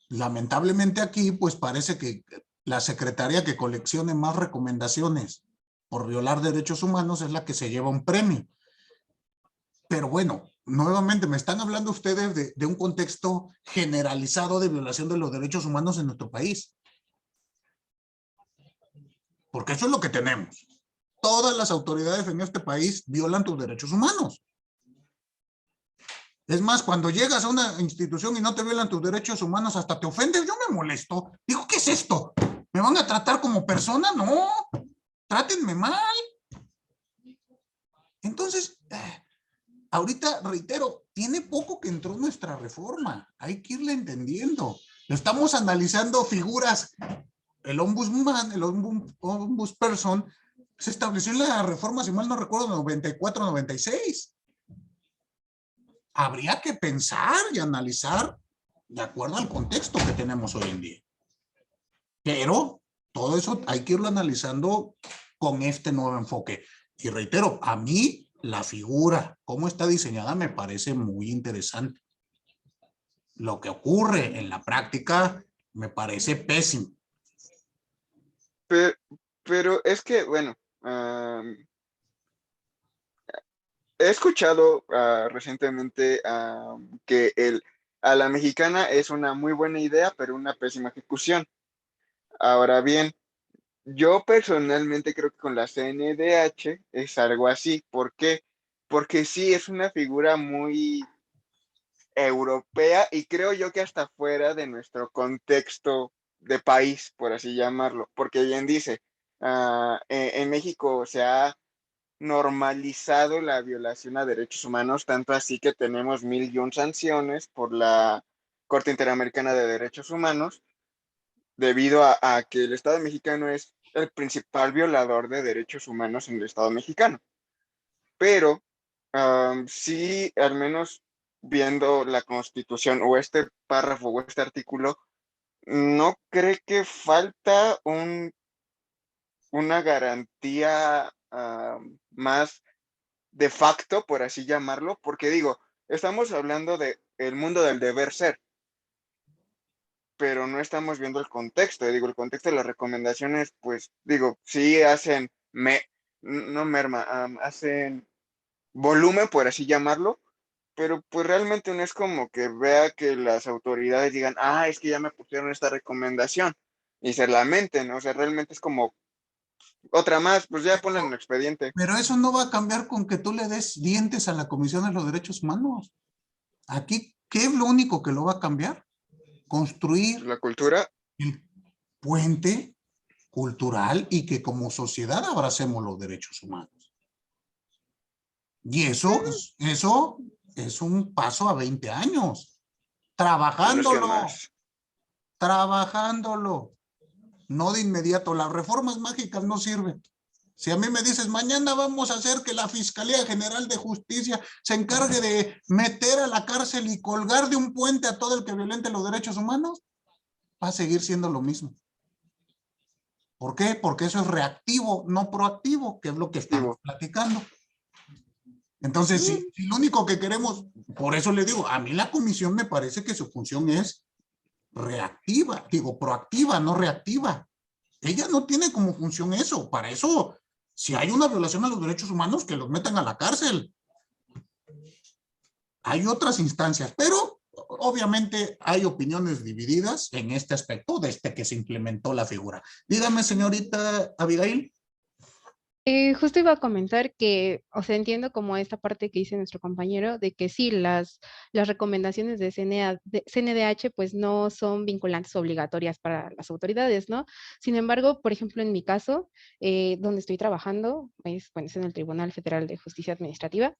Lamentablemente aquí, pues parece que la secretaria que coleccione más recomendaciones por violar derechos humanos es la que se lleva un premio. Pero bueno, nuevamente me están hablando ustedes de un contexto generalizado de violación de los derechos humanos en nuestro país. Porque eso es lo que tenemos. Todas las autoridades en este país violan tus derechos humanos. Es más, cuando llegas a una institución y no te violan tus derechos humanos, hasta te ofendes. Yo me molesto. Digo, ¿qué es esto? ¿Me van a tratar como persona? No. Trátenme mal. Entonces, ahorita, reitero, tiene poco que entró nuestra reforma. Hay que irla entendiendo. Estamos analizando figuras. El ombudsman, el ombudsperson, se estableció en la reforma, si mal no recuerdo, 94-96. Habría que pensar y analizar de acuerdo al contexto que tenemos hoy en día. Pero todo eso hay que irlo analizando con este nuevo enfoque. Y reitero, a mí la figura, cómo está diseñada, me parece muy interesante. Lo que ocurre en la práctica me parece pésimo. Pero es que, bueno, he escuchado recientemente que a la mexicana es una muy buena idea, pero una pésima ejecución. Ahora bien, yo personalmente creo que con la CNDH es algo así. ¿Por qué? Porque sí es una figura muy europea y creo yo que hasta fuera de nuestro contexto de país, por así llamarlo. Porque bien dice, en México se ha normalizado la violación a derechos humanos, tanto así que tenemos 1,001 sanciones por la Corte Interamericana de Derechos Humanos, debido a que el Estado mexicano es el principal violador de derechos humanos en el Estado mexicano. Pero sí, al menos viendo la Constitución o este párrafo o este artículo, ¿no cree que falta una garantía más de facto, por así llamarlo? Porque digo, estamos hablando de el mundo del deber ser, pero no estamos viendo el contexto. Digo, el contexto de las recomendaciones, pues digo, sí hacen, no merma, hacen volumen, por así llamarlo, pero pues realmente no es como que vea que las autoridades digan, es que ya me pusieron esta recomendación y se lamenten, ¿no? O sea, realmente es como otra más, pues ya ponla en el expediente. Pero eso no va a cambiar con que tú le des dientes a la Comisión de los Derechos Humanos. Aquí, ¿qué es lo único que lo va a cambiar? Construir La cultura. el puente cultural y que como sociedad abracemos los derechos humanos. Y eso es un paso a 20 años. Trabajándolo. No de inmediato. Las reformas mágicas no sirven. Si a mí me dices, mañana vamos a hacer que la Fiscalía General de Justicia se encargue de meter a la cárcel y colgar de un puente a todo el que violente los derechos humanos, va a seguir siendo lo mismo. ¿Por qué? Porque eso es reactivo, no proactivo, que es lo que estamos platicando. Entonces, si lo único que queremos, por eso le digo, a mí la comisión me parece que su función es reactiva, digo, proactiva, no reactiva. Ella no tiene como función eso. Para eso, si hay una violación a los derechos humanos, que los metan a la cárcel. Hay otras instancias, pero obviamente hay opiniones divididas en este aspecto desde que se implementó la figura. Dígame, señorita Abigail. Justo iba a comentar que, o sea, entiendo como esta parte que dice nuestro compañero, de que sí, las recomendaciones de CNDH pues no son vinculantes obligatorias para las autoridades, ¿no? Sin embargo, por ejemplo, en mi caso, donde estoy trabajando, es en el Tribunal Federal de Justicia Administrativa,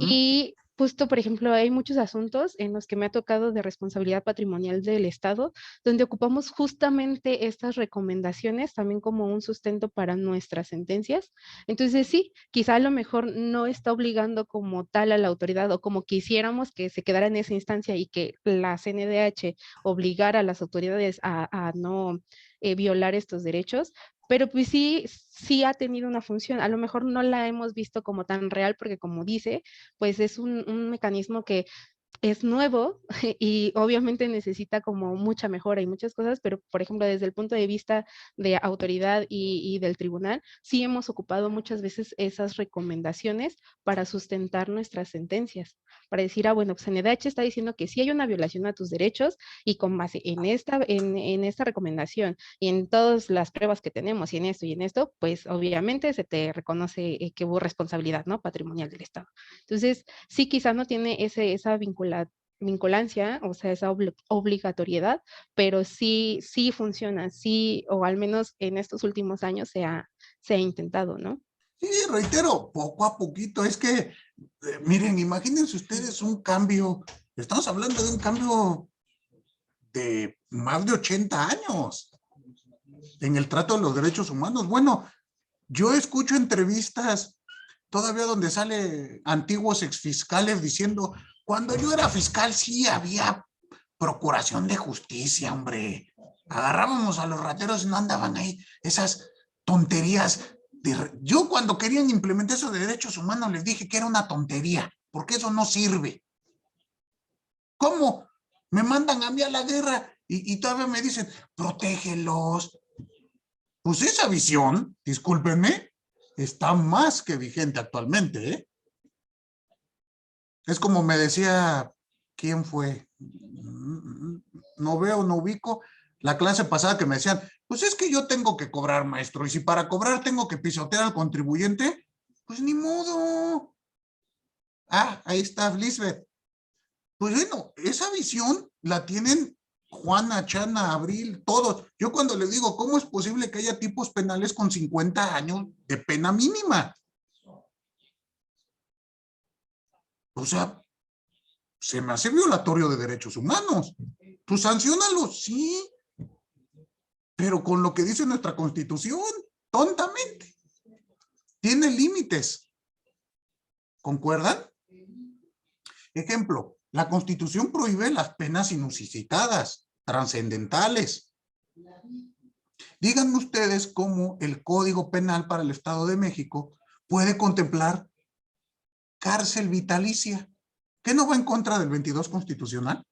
y justo, por ejemplo, hay muchos asuntos en los que me ha tocado de responsabilidad patrimonial del Estado, donde ocupamos justamente estas recomendaciones también como un sustento para nuestras sentencias. Entonces, sí, quizá a lo mejor no está obligando como tal a la autoridad o como quisiéramos que se quedara en esa instancia y que la CNDH obligara a las autoridades a no violar estos derechos, pero pues sí, sí ha tenido una función. A lo mejor no la hemos visto como tan real porque como dice, pues es un mecanismo que es nuevo y obviamente necesita como mucha mejora y muchas cosas, pero por ejemplo, desde el punto de vista de autoridad y del tribunal, sí hemos ocupado muchas veces esas recomendaciones para sustentar nuestras sentencias, para decir, ah, bueno, pues CNDH está diciendo que sí hay una violación a tus derechos y con base en esta recomendación y en todas las pruebas que tenemos y en esto, pues obviamente se te reconoce que hubo responsabilidad, ¿no? Patrimonial del Estado. Entonces, sí, quizás no tiene esa vinculancia, o sea, esa obligatoriedad, pero sí, sí funciona, sí, o al menos en estos últimos años se ha intentado, ¿no? Sí, reitero, poco a poquito, es que, miren, imagínense ustedes un cambio, estamos hablando de un cambio de más de 80 años en el trato de los derechos humanos. Bueno, yo escucho entrevistas todavía donde sale antiguos exfiscales diciendo, cuando yo era fiscal sí había procuración de justicia, hombre. Agarrábamos a los rateros y no andaban ahí esas tonterías. Yo cuando querían implementar esos derechos humanos les dije que era una tontería, porque eso no sirve. ¿Cómo? Me mandan a mí a la guerra y todavía me dicen, protégelos. Pues esa visión, discúlpenme, está más que vigente actualmente, ¿eh? Es como me decía, ¿quién fue? No veo, no ubico. La clase pasada que me decían, pues es que yo tengo que cobrar, maestro, y si para cobrar tengo que pisotear al contribuyente, pues ni modo. Ah, ahí está Lisbeth. Pues bueno, esa visión la tienen Juana, Chana, Abril, todos. Yo cuando les digo, ¿cómo es posible que haya tipos penales con 50 años de pena mínima? O sea, se me hace violatorio de derechos humanos. Tú sanciónalos, sí, pero con lo que dice nuestra Constitución, tontamente. Tiene límites. ¿Concuerdan? Ejemplo, la Constitución prohíbe las penas inusitadas, trascendentales. Díganme ustedes cómo el Código Penal para el Estado de México puede contemplar cárcel vitalicia. ¿Qué no va en contra del 22 constitucional?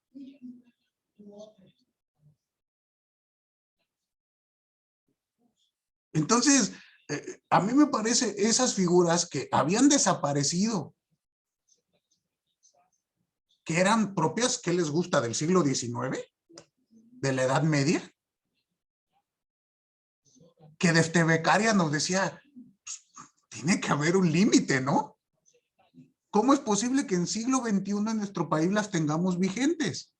Entonces, a mí me parece esas figuras que habían desaparecido, que eran propias, ¿qué les gusta? ¿Del siglo XIX? ¿De la Edad Media? Que desde becaria nos decía, pues, tiene que haber un límite, ¿no? ¿Cómo es posible que en siglo XXI en nuestro país las tengamos vigentes?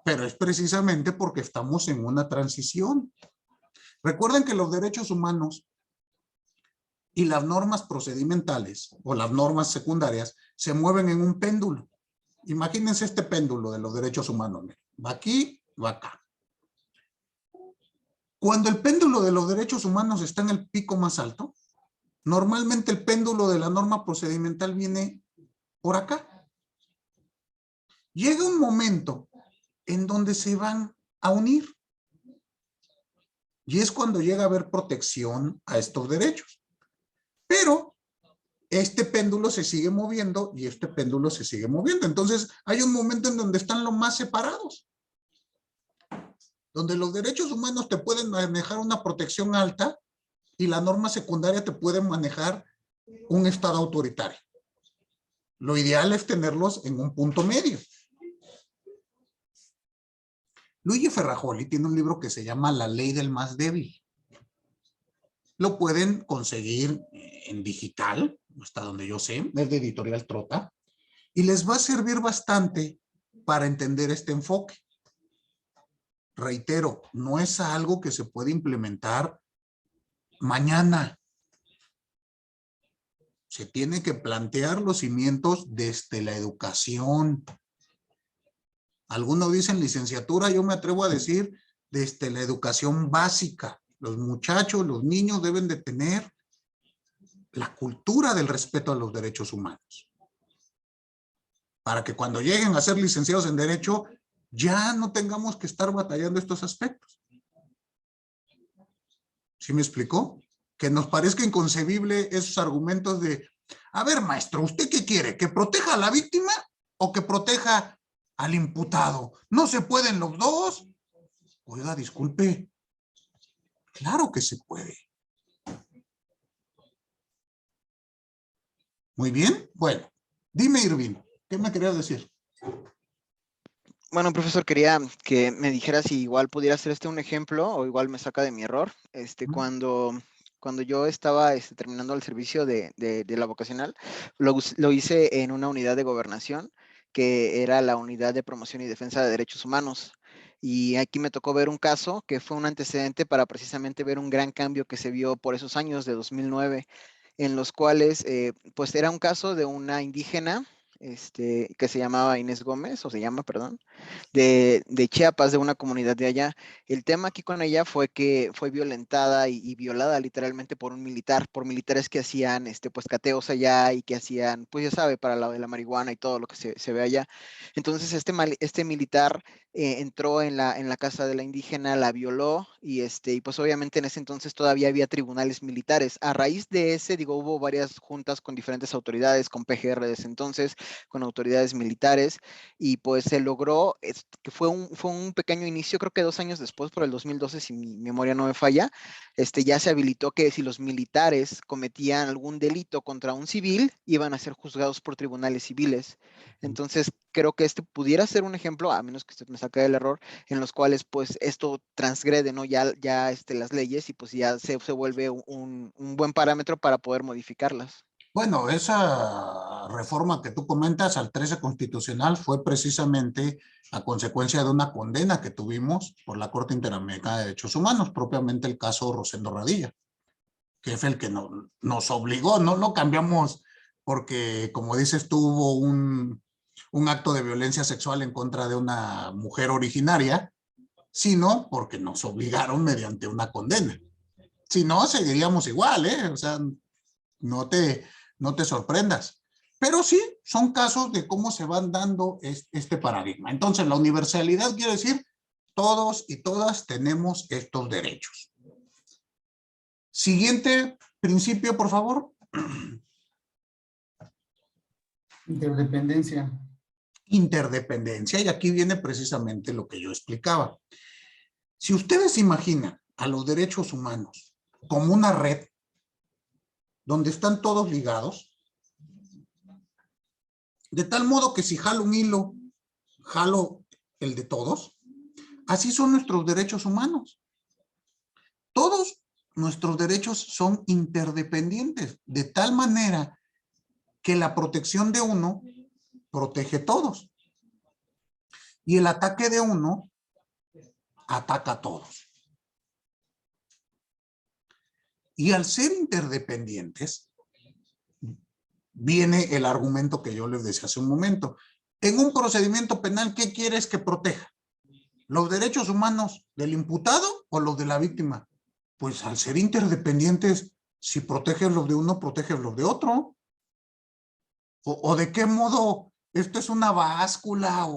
Pero es precisamente porque estamos en una transición. Recuerden que los derechos humanos y las normas procedimentales o las normas secundarias se mueven en un péndulo. Imagínense este péndulo de los derechos humanos. Va aquí, va acá. Cuando el péndulo de los derechos humanos está en el pico más alto, normalmente el péndulo de la norma procedimental viene por acá. Llega un momento en donde se van a unir. Y es cuando llega a haber protección a estos derechos. Pero este péndulo se sigue moviendo y este péndulo se sigue moviendo. Entonces hay un momento en donde están lo más separados. Donde los derechos humanos te pueden manejar una protección alta y la norma secundaria te puede manejar un estado autoritario. Lo ideal es tenerlos en un punto medio. Luigi Ferrajoli tiene un libro que se llama La ley del más débil. Lo pueden conseguir en digital, hasta donde yo sé, es de Editorial Trota, y les va a servir bastante para entender este enfoque. Reitero, no es algo que se puede implementar mañana. se tiene que plantear los cimientos desde la educación. Algunos dicen licenciatura, yo me atrevo a decir desde la educación básica. Los muchachos, los niños deben de tener la cultura del respeto a los derechos humanos. Para que cuando lleguen a ser licenciados en Derecho, ya no tengamos que estar batallando estos aspectos. ¿Sí me explicó? Que nos parezca inconcebible esos argumentos de, a ver, maestro, ¿usted qué quiere? ¿Que proteja a la víctima o que proteja al imputado? ¿No se pueden los dos? Oiga, disculpe. Claro que se puede. Muy bien. Bueno, dime, Irving, ¿qué me querías decir? Bueno, profesor, quería que me dijera si igual pudiera hacer un ejemplo o igual me saca de mi error. Cuando yo estaba terminando el servicio de la vocacional, lo hice en una unidad de gobernación, que era la Unidad de Promoción y Defensa de Derechos Humanos. Y aquí me tocó ver un caso que fue un antecedente para precisamente ver un gran cambio que se vio por esos años de 2009, en los cuales, pues era un caso de una indígena, que se llamaba Inés Gómez, o se llama, perdón, de Chiapas, de una comunidad de allá. El tema aquí con ella fue que fue violentada y violada literalmente por un militar, por militares que hacían pues cateos allá y que hacían, pues ya sabe, para la de la marihuana y todo lo que se ve allá. Entonces este militar entró en la casa de la indígena, la violó y pues obviamente en ese entonces todavía había tribunales militares. A raíz de ese, hubo varias juntas con diferentes autoridades, con PGR de ese entonces, con autoridades militares, y pues se logró, que fue un pequeño inicio, creo que 2 años después, por el 2012, si mi memoria no me falla, ya se habilitó que si los militares cometían algún delito contra un civil, iban a ser juzgados por tribunales civiles. Entonces, creo que pudiera ser un ejemplo, a menos que usted me saque del error, en los cuales pues esto transgrede, ¿no? Ya las leyes y pues ya se vuelve un buen parámetro para poder modificarlas. Bueno, esa reforma que tú comentas al 13 constitucional fue precisamente a consecuencia de una condena que tuvimos por la Corte Interamericana de Derechos Humanos, propiamente el caso Rosendo Radilla, que fue el que nos obligó, no lo cambiamos porque, como dices tú, hubo un acto de violencia sexual en contra de una mujer originaria, sino porque nos obligaron mediante una condena. Si no, seguiríamos igual, ¿eh? O sea, no te sorprendas. Pero sí, son casos de cómo se van dando este paradigma. Entonces, la universalidad quiere decir todos y todas tenemos estos derechos. Siguiente principio, por favor. Interdependencia. Interdependencia, y aquí viene precisamente lo que yo explicaba. Si ustedes imaginan a los derechos humanos como una red donde están todos ligados, de tal modo que si jalo un hilo, jalo el de todos, así son nuestros derechos humanos. Todos nuestros derechos son interdependientes, de tal manera que la protección de uno protege a todos. Y el ataque de uno ataca a todos. Y al ser interdependientes, viene el argumento que yo les decía hace un momento. En un procedimiento penal, ¿qué quieres que proteja? ¿Los derechos humanos del imputado o los de la víctima? Pues al ser interdependientes, si proteges los de uno, proteges los de otro. ¿O de qué modo esto es una báscula?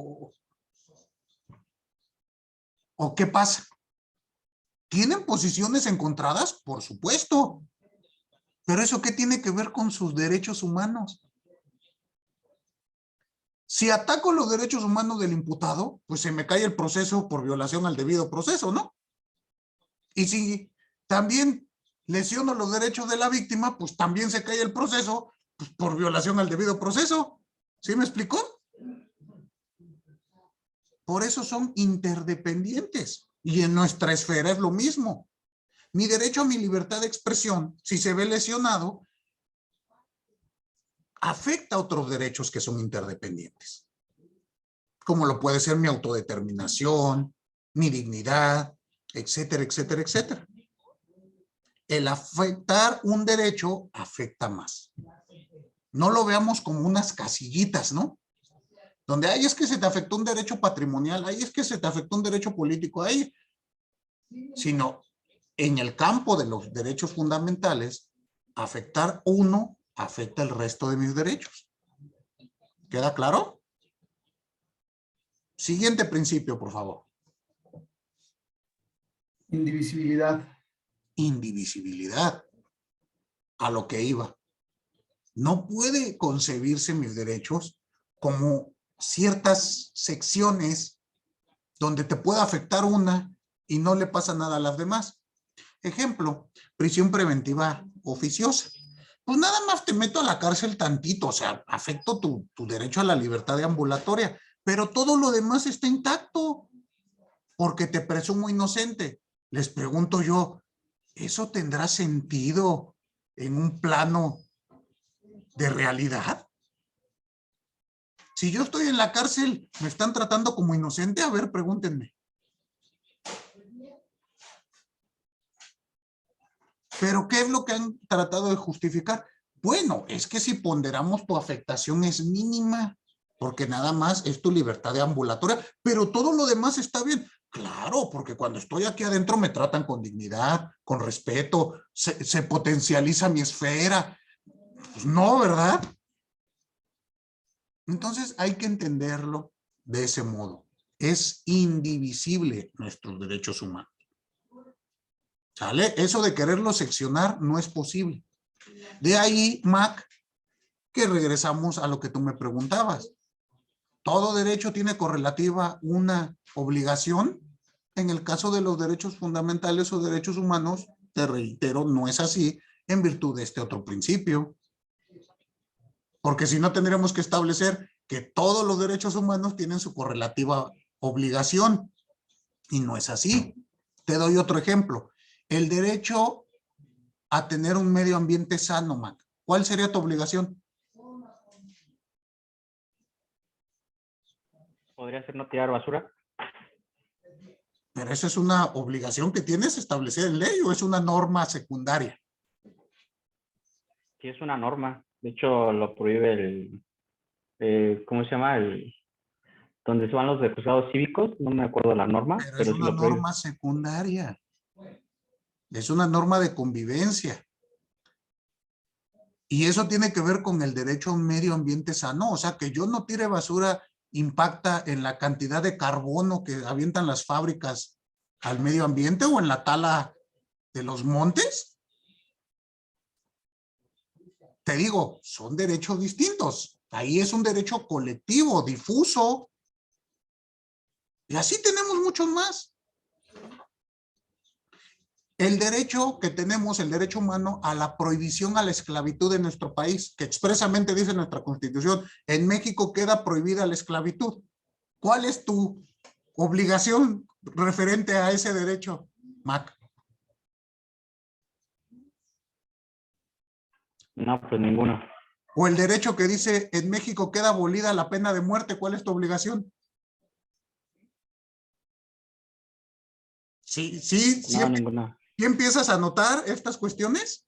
¿O qué pasa? ¿Tienen posiciones encontradas? Por supuesto. ¿Pero eso qué tiene que ver con sus derechos humanos? Si ataco los derechos humanos del imputado, pues se me cae el proceso por violación al debido proceso, ¿no? Y si también lesiono los derechos de la víctima, pues también se cae el proceso pues, por violación al debido proceso. ¿Sí me explicó? Por eso son interdependientes. Y en nuestra esfera es lo mismo. Mi derecho a mi libertad de expresión, si se ve lesionado, afecta a otros derechos que son interdependientes. Como lo puede ser mi autodeterminación, mi dignidad, etcétera, etcétera, etcétera. El afectar un derecho afecta más. no lo veamos como unas casillitas, ¿no? Donde ahí es que se te afectó un derecho patrimonial, ahí es que se te afectó un derecho político, ahí, sino en el campo de los derechos fundamentales, afectar uno afecta el resto de mis derechos. ¿Queda claro? Siguiente principio, por favor. Indivisibilidad. Indivisibilidad. A lo que iba. No puede concebirse mis derechos como ciertas secciones donde te pueda afectar una y no le pasa nada a las demás. Ejemplo, prisión preventiva oficiosa. Pues nada más te meto a la cárcel tantito, o sea, afecto tu derecho a la libertad de ambulatoria, pero todo lo demás está intacto porque te presumo inocente. Les pregunto yo, ¿eso tendrá sentido en un plano de realidad? Si yo estoy en la cárcel, ¿me están tratando como inocente? A ver, pregúntenme. ¿Pero qué es lo que han tratado de justificar? Bueno, es que si ponderamos tu afectación es mínima, porque nada más es tu libertad de ambulatoria, pero todo lo demás está bien. Claro, porque cuando estoy aquí adentro me tratan con dignidad, con respeto, se potencializa mi esfera. Pues no, ¿verdad? Entonces hay que entenderlo de ese modo. Es indivisible nuestros derechos humanos. ¿Sale? Eso de quererlo seccionar no es posible. De ahí, Mac, que regresamos a lo que tú me preguntabas. ¿Todo derecho tiene correlativa una obligación? En el caso de los derechos fundamentales o derechos humanos, te reitero, no es así en virtud de este otro principio. Porque si no, tendríamos que establecer que todos los derechos humanos tienen su correlativa obligación. Y no es así. Te doy otro ejemplo. El derecho a tener un medio ambiente sano, Mac. ¿Cuál sería tu obligación? ¿Podría ser no tirar basura? Pero eso es una obligación que tienes establecer en ley o es una norma secundaria. Sí, es una norma. De hecho, lo prohíbe el ¿cómo se llama? Donde se van los juzgados cívicos, no me acuerdo la norma, Pero es una norma secundaria. Es una norma de convivencia. Y eso tiene que ver con el derecho a un medio ambiente sano. O sea, que yo no tire basura impacta en la cantidad de carbono que avientan las fábricas al medio ambiente o en la tala de los montes. Te digo, son derechos distintos. Ahí es un derecho colectivo, difuso. Y así tenemos muchos más. El derecho que tenemos, el derecho humano a la prohibición a la esclavitud en nuestro país, que expresamente dice nuestra Constitución, en México queda prohibida la esclavitud. ¿Cuál es tu obligación referente a ese derecho, Mac? No, pues ninguno. O el derecho que dice en México queda abolida la pena de muerte, ¿cuál es tu obligación? Sí, No, ninguna. ¿Sí empiezas a notar estas cuestiones?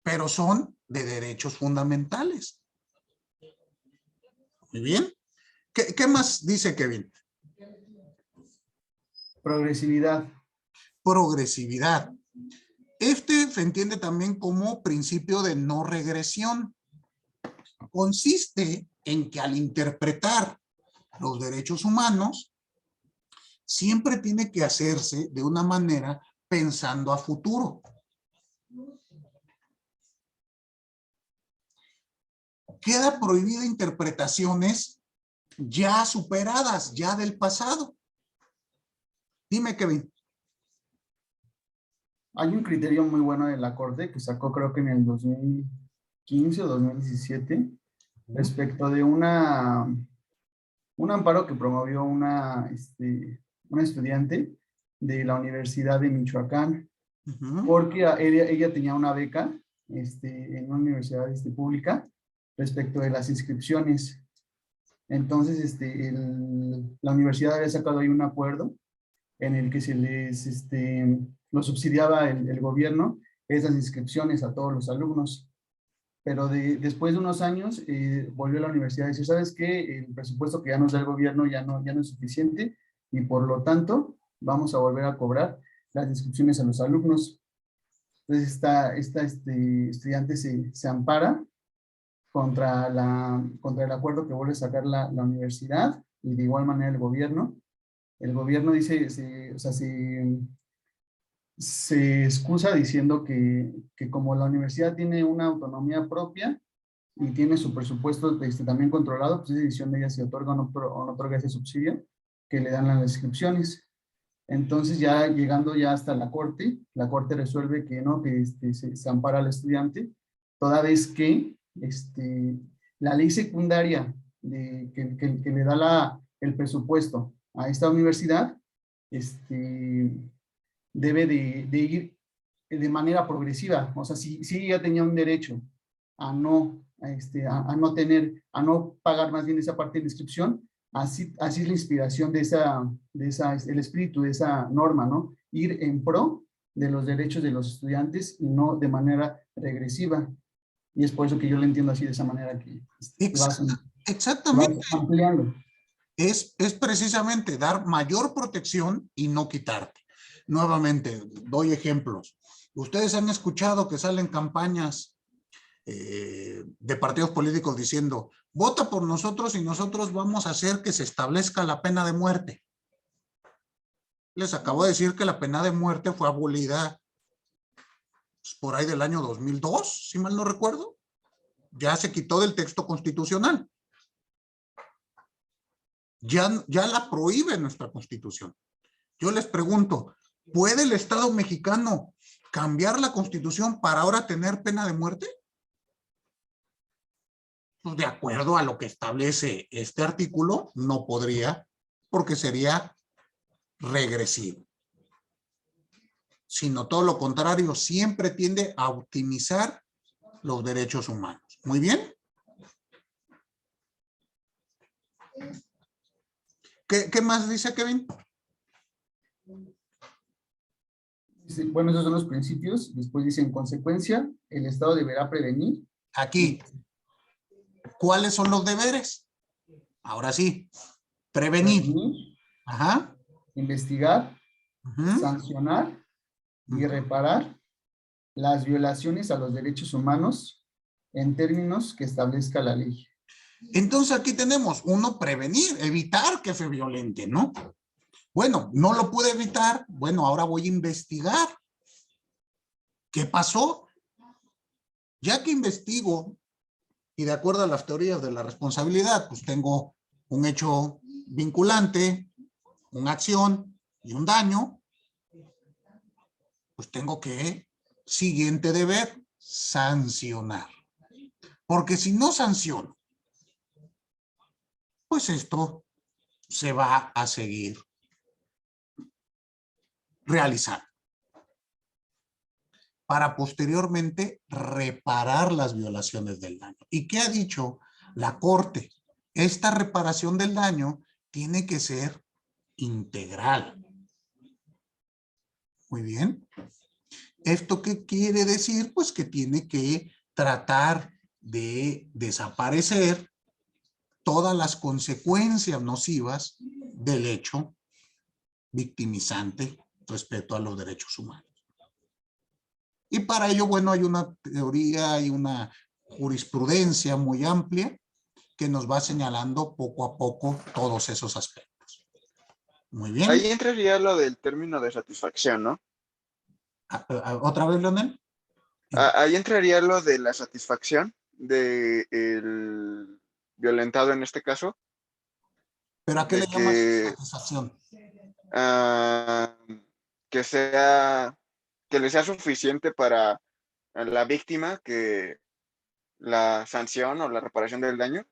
Pero son de derechos fundamentales. Muy bien. ¿Qué más dice Kevin? Progresividad. Progresividad. Este se entiende también como principio de no regresión. Consiste en que al interpretar los derechos humanos, siempre tiene que hacerse de una manera pensando a futuro. Queda prohibida interpretaciones ya superadas, ya del pasado. Dime, Kevin. Hay un criterio muy bueno de la Corte que sacó creo que en el 2015 o 2017 respecto de un amparo que promovió una estudiante de la Universidad de Michoacán, porque ella tenía una beca en una universidad pública respecto de las inscripciones. Entonces, la universidad había sacado ahí un acuerdo en el que se les lo subsidiaba el gobierno esas inscripciones a todos los alumnos. pero después de unos años volvió a la universidad a decir, ¿sabes qué? El presupuesto que ya nos da el gobierno ya no es suficiente y por lo tanto vamos a volver a cobrar las inscripciones a los alumnos. Entonces esta estudiante se ampara contra el acuerdo que vuelve a sacar la universidad y de igual manera el gobierno. El gobierno dice, se excusa diciendo que como la universidad tiene una autonomía propia y tiene su presupuesto también controlado, pues es decisión de ella si otorga o no otorga ese subsidio que le dan las inscripciones. Entonces ya llegando ya hasta la corte resuelve que no, que se ampara al estudiante, toda vez que la ley secundaria que le da el presupuesto a esta universidad, debe de ir de manera progresiva. O sea, si ella tenía un derecho a no pagar más bien esa parte de la inscripción, así es la inspiración el espíritu de esa norma, ¿no? Ir en pro de los derechos de los estudiantes y no de manera regresiva. Y es por eso que yo lo entiendo así, de esa manera que exactamente. vas ampliando. Es precisamente dar mayor protección y no quitarte. Nuevamente, doy ejemplos. Ustedes han escuchado que salen campañas de partidos políticos diciendo, vota por nosotros y nosotros vamos a hacer que se establezca la pena de muerte. Les acabo de decir que la pena de muerte fue abolida por ahí del año 2002, si mal no recuerdo. Ya se quitó del texto constitucional. Ya la prohíbe nuestra Constitución. Yo les pregunto, ¿puede el Estado mexicano cambiar la Constitución para ahora tener pena de muerte? Pues de acuerdo a lo que establece este artículo, no podría, porque sería regresivo. Sino todo lo contrario, siempre tiende a optimizar los derechos humanos. Muy bien. ¿Qué más dice Kevin? Bueno, esos son los principios. Después dice, en consecuencia, el Estado deberá prevenir. Aquí, ¿cuáles son los deberes? Ahora sí, prevenir. Ajá. Investigar, sancionar y reparar las violaciones a los derechos humanos en términos que establezca la ley. Entonces aquí tenemos, uno, prevenir, evitar que se violente, ¿no? Bueno, no lo pude evitar, bueno, ahora voy a investigar. ¿Qué pasó? Ya que investigo, y de acuerdo a las teorías de la responsabilidad, pues tengo un hecho vinculante, una acción y un daño, pues tengo que, siguiente deber, sancionar. Porque si no sanciono, pues esto se va a seguir realizando para posteriormente reparar las violaciones del daño. ¿Y qué ha dicho la Corte? Esta reparación del daño tiene que ser integral. Muy bien. ¿Esto qué quiere decir? Pues que tiene que tratar de desaparecer todas las consecuencias nocivas del hecho victimizante respecto a los derechos humanos. Y para ello, bueno, hay una teoría y una jurisprudencia muy amplia que nos va señalando poco a poco todos esos aspectos. Muy bien. Ahí entraría lo del término de satisfacción, ¿no? ¿Otra vez, Leonel? Ahí entraría lo de la satisfacción del violentado en este caso. ¿Pero a qué le llamas satisfacción? Que le sea suficiente para la víctima que la sanción o la reparación del daño.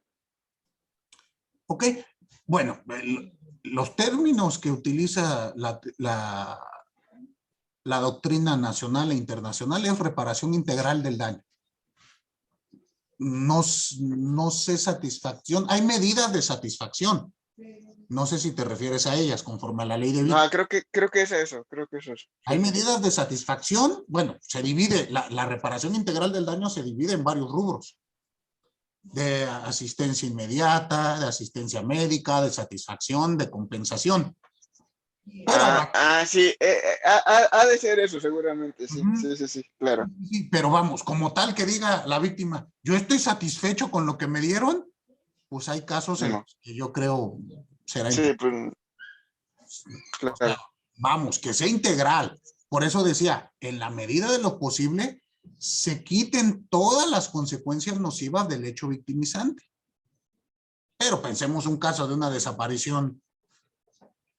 Ok, bueno, los términos que utiliza la doctrina nacional e internacional es reparación integral del daño. No sé satisfacción, hay medidas de satisfacción, No sé si te refieres a ellas, conforme a la ley de víctimas. No, creo que es eso, Hay medidas de satisfacción. Bueno, se divide, la reparación integral del daño se divide en varios rubros. De asistencia inmediata, de asistencia médica, de satisfacción, de compensación. Sí, ha de ser eso seguramente, sí, sí, claro. Sí, pero vamos, como tal que diga la víctima, yo estoy satisfecho con lo que me dieron, pues hay casos en los que yo creo será claro. O sea, vamos, que sea integral. Por eso decía, en la medida de lo posible, se quiten todas las consecuencias nocivas del hecho victimizante. Pero pensemos un caso de una desaparición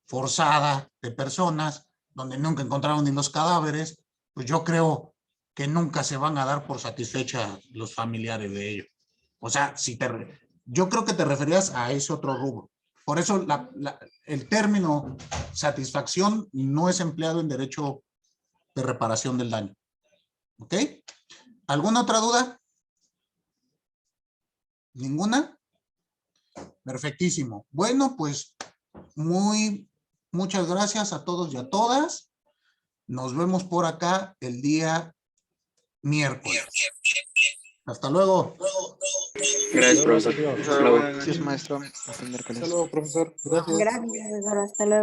forzada de personas, donde nunca encontraron ni los cadáveres, pues yo creo que nunca se van a dar por satisfecha los familiares de ellos. O sea, yo creo que te referías a ese otro rubro. Por eso el término satisfacción no es empleado en derecho de reparación del daño. ¿Ok? ¿Alguna otra duda? ¿Ninguna? Perfectísimo. Bueno, pues muchas gracias a todos y a todas. Nos vemos por acá el día miércoles. Hasta luego. Gracias, profesor. Gracias, maestro. Hasta el miércoles. Hasta luego, profesor. Gracias. Gracias, hasta luego.